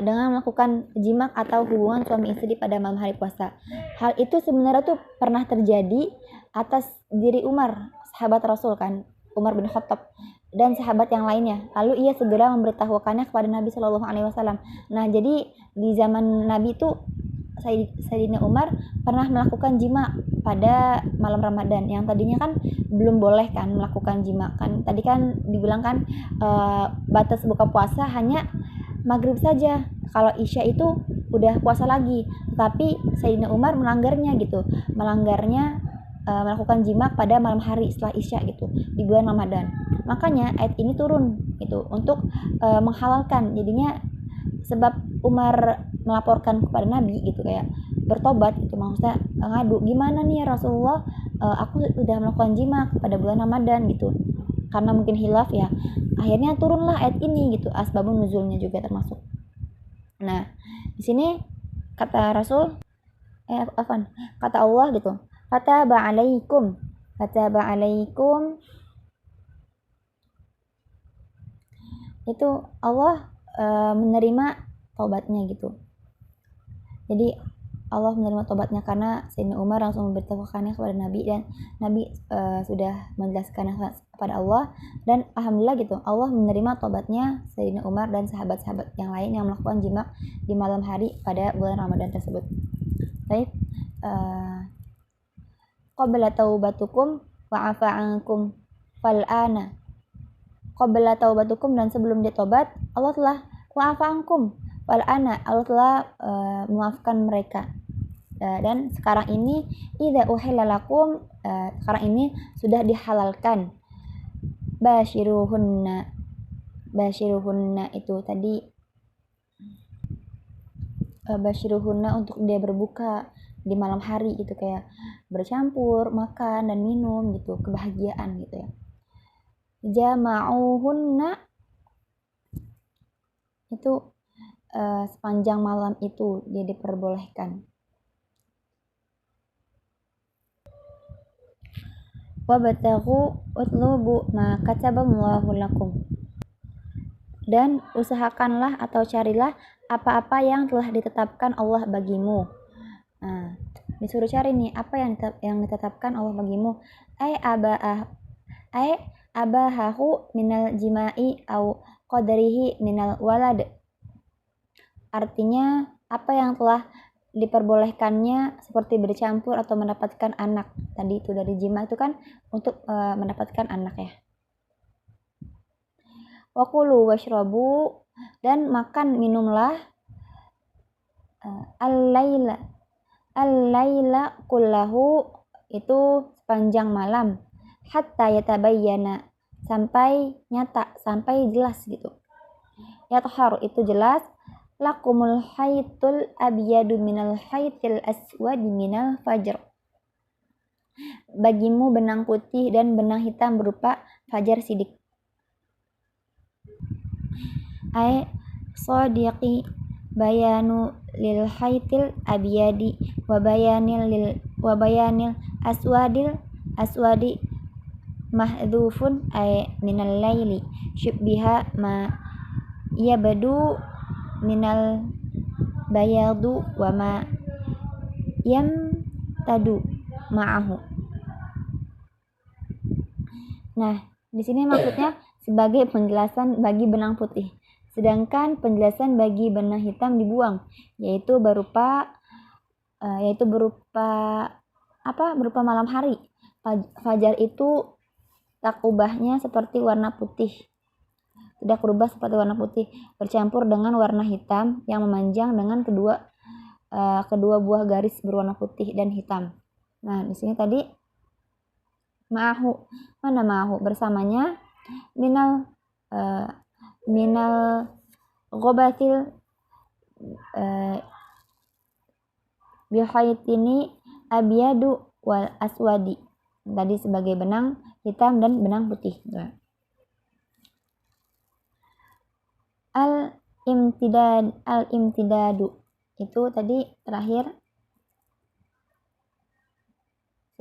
Dengan melakukan jimak atau hubungan suami istri pada malam hari puasa. Hal itu sebenarnya tuh pernah terjadi atas diri Umar, sahabat Rasul kan, Umar bin Khattab, dan sahabat yang lainnya. Lalu ia segera memberitahukannya kepada Nabi Shallallahu Alaihi Wasallam. Nah, jadi di zaman Nabi itu Sayyidina Umar pernah melakukan jima pada malam Ramadan, yang tadinya kan belum boleh kan melakukan jima kan. Tadi kan dibilang kan batas buka puasa hanya maghrib saja. Kalau isya itu udah puasa lagi. Tapi Sayyidina Umar melanggarnya melakukan jima pada malam hari setelah isya gitu di bulan Ramadan. Makanya ayat ini turun gitu untuk menghalalkan. Jadinya sebab Umar melaporkan kepada Nabi gitu, kayak bertobat gitu, maksudnya ngadu, gimana nih ya Rasulullah, aku udah melakukan jima pada bulan Ramadan gitu, karena mungkin hilaf ya. Akhirnya turunlah ayat ini gitu, asbabun nuzulnya juga termasuk. Nah, di sini kata Rasul kata Allah gitu, fataba alaikum itu Allah menerima taubatnya gitu. Jadi Allah menerima tobatnya karena Sayyidina Umar langsung memberitahukannya kepada Nabi, dan Nabi sudah menjelaskannya kepada Allah, dan alhamdulillah gitu Allah menerima tobatnya Sayyidina Umar dan sahabat-sahabat yang lain yang melakukan jima di malam hari pada bulan Ramadan tersebut. Baik, qabla taubatukum wa afa ankum fal'ana. Qabla taubatukum, dan sebelum dia tobat Allah telah wa afa ankum fal'ana, Allah telah memaafkan mereka. Dan sekarang ini idza uhilla lakum, sekarang ini sudah dihalalkan. Basyiruhunna itu tadi basyiruhunna untuk dia berbuka di malam hari gitu, kayak bercampur makan dan minum gitu, kebahagiaan gitu ya. Jama'uhunna itu sepanjang malam itu dia diperbolehkan. Wabtaghu utlubu ma kataballahu lakum, dan usahakanlah atau carilah apa-apa yang telah ditetapkan Allah bagimu. Nah, disuruh cari nih apa yang ditetapkan Allah bagimu. Ai abahahu minal jima'i au qadrihi minal walad. Artinya apa yang telah diperbolehkannya seperti bercampur atau mendapatkan anak. Tadi itu dari jima itu kan untuk mendapatkan anak ya. Wakulu washrabu, dan makan minumlah al-laila kullahu, itu sepanjang malam, hatta yatabayyana, sampai nyata, sampai jelas gitu. Yathharu itu jelas, lakumul haitul abyadu minal haitil aswadi minal fajr. Bagimu benang putih dan benang hitam berupa fajar sidik. Ai sadiqi bayanu lil haitil abyadi wa bayanil aswadi mahdhufun ay minal laili syubbiha ma yabdu minal bayadu wa ma yamtadu ma'ahu. Nah, di sini maksudnya sebagai penjelasan bagi benang putih, sedangkan penjelasan bagi benang hitam dibuang, yaitu berupa berupa malam hari. Fajar itu tak ubahnya seperti warna putih, tidak berubah seperti warna putih, bercampur dengan warna hitam yang memanjang dengan kedua buah garis berwarna putih dan hitam. Nah, di sini tadi ma'ahu, mana ma'ahu, bersamanya, minal ghabatil bihaitini abyadu wal aswadi, tadi sebagai benang hitam dan benang putih. Al-imtidadu itu tadi terakhir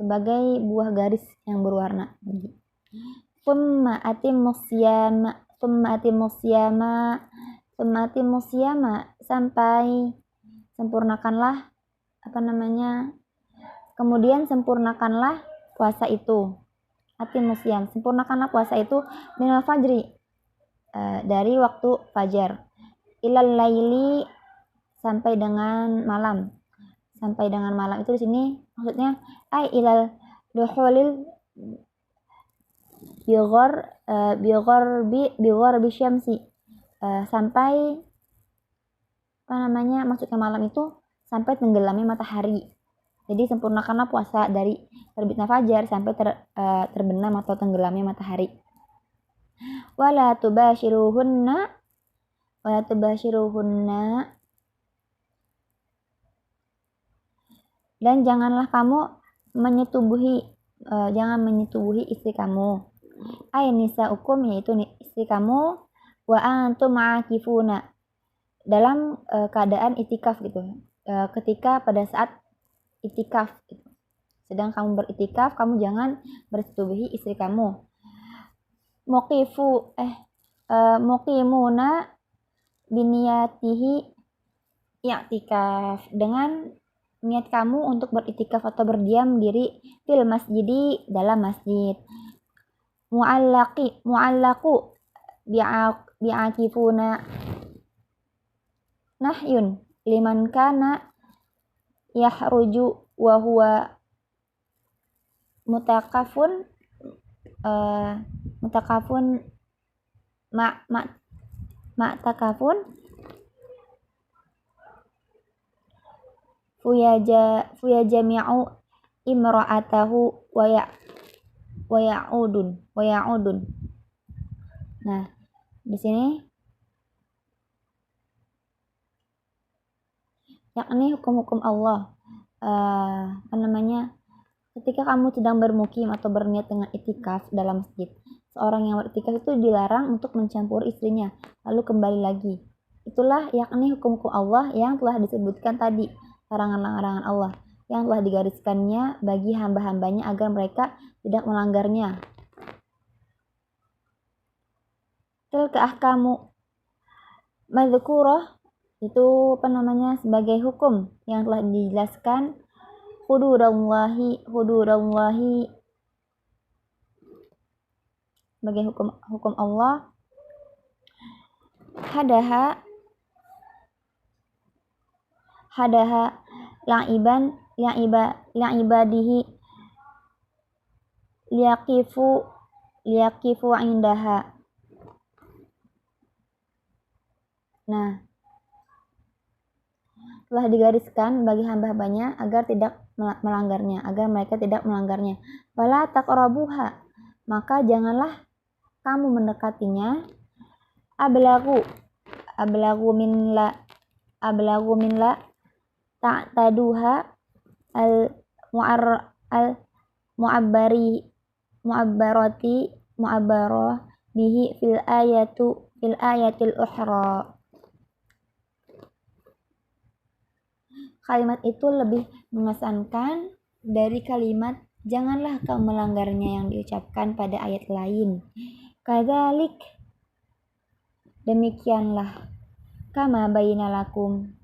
sebagai buah garis yang berwarna. Summa atimmus siyama, sampai sempurnakanlah kemudian sempurnakanlah puasa itu. Atimmus siyam, sempurnakanlah puasa itu minal fajri, dari waktu fajar, ilal laili, sampai dengan malam. Sampai dengan malam itu di sini maksudnya ai ilal duhulil bighorbi syamsi, sampai maksudnya malam itu sampai tenggelamnya matahari. Jadi sempurnakanlah puasa dari terbitnya fajar sampai terbenam atau tenggelamnya matahari. Wala tubashiruhunna, dan janganlah kamu jangan menyetubuhi istri kamu. Ay nisaukum, yaitu istri kamu, wa antum ma'akifuna, dalam keadaan itikaf gitu. Ketika pada saat itikaf gitu. Sedang kamu beritikaf, kamu jangan bersetubuhi istri kamu. Muqimuna biniyatihi i'tikaf, dengan niat kamu untuk beriktikaf atau berdiam diri fil masjidi dalam masjid. Mu'allaku bi'akifuna nahyun liman kana yahruju wa huwa mutakafun takafun fuyajami'u imra'atahu wa ya'udun. Nah, di sini yakni hukum-hukum Allah. Ketika kamu sedang bermukim atau berniat dengan itikaf dalam masjid, seorang yang beriktikaf itu dilarang untuk mencampuri istrinya, lalu kembali lagi. Itulah yakni hukum-hukum Allah yang telah disebutkan tadi, larangan-larangan Allah yang telah digariskannya bagi hamba-hambanya agar mereka tidak melanggarnya. Tilka ahkamu madzkurah itu sebagai hukum yang telah dijelaskan hududallahi sebagai hukum Allah. Hadaha la'ibadihi liyaqifu indaha. Nah, telah digariskan bagi hamba-hambanya agar mereka tidak melanggarnya. Fala taqrabuha, maka janganlah kamu mendekatinya. Ablagu min la ta'taduha al mu'abbarah bihi fil ayatil ukhra. Kalimat itu lebih mengesankan dari kalimat janganlah kau melanggarnya yang diucapkan pada ayat lain. Kadzalik, demikianlah, kama bainalakum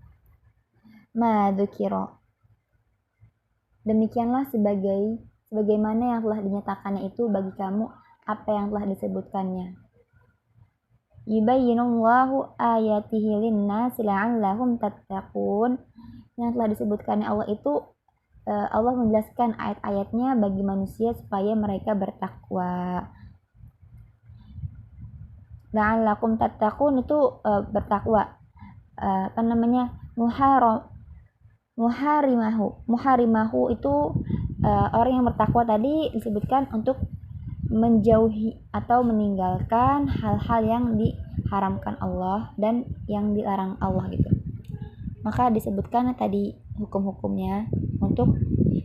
ma dzukira, demikianlah sebagaimana yang telah dinyatakannya itu bagi kamu apa yang telah disebutkannya. Yubayyinullahu ayatihi lin-nasi la'allahum tattaqun. Yang telah disebutkannya Allah itu Allah menjelaskan ayat-ayatnya bagi manusia supaya mereka bertakwa. La'allakum tattaqun itu bertakwa. Muharimahu itu orang yang bertakwa tadi disebutkan untuk menjauhi atau meninggalkan hal-hal yang diharamkan Allah dan yang dilarang Allah gitu. Maka disebutkan tadi hukum-hukumnya untuk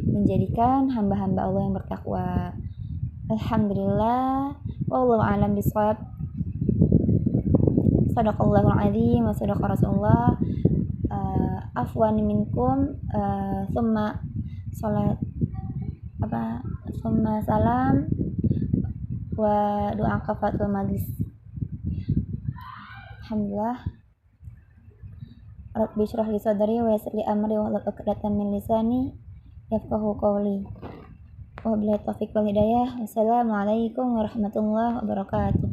menjadikan hamba-hamba Allah yang bertakwa. Alhamdulillah, wallahu a'lam bishawab. Shadaqallahul azim wa shadaqa Rasulullah. Afwan minkum, summa salam wa doa kafatul majlis. Alhamdulillah. Rabbi shrah li sadri wa yassir li amri wa hlul 'uqdatam min lisani yafqahu qawli. Wa billahi taufiq wal hidayah. Wassalamualaikum warahmatullahi wabarakatuh.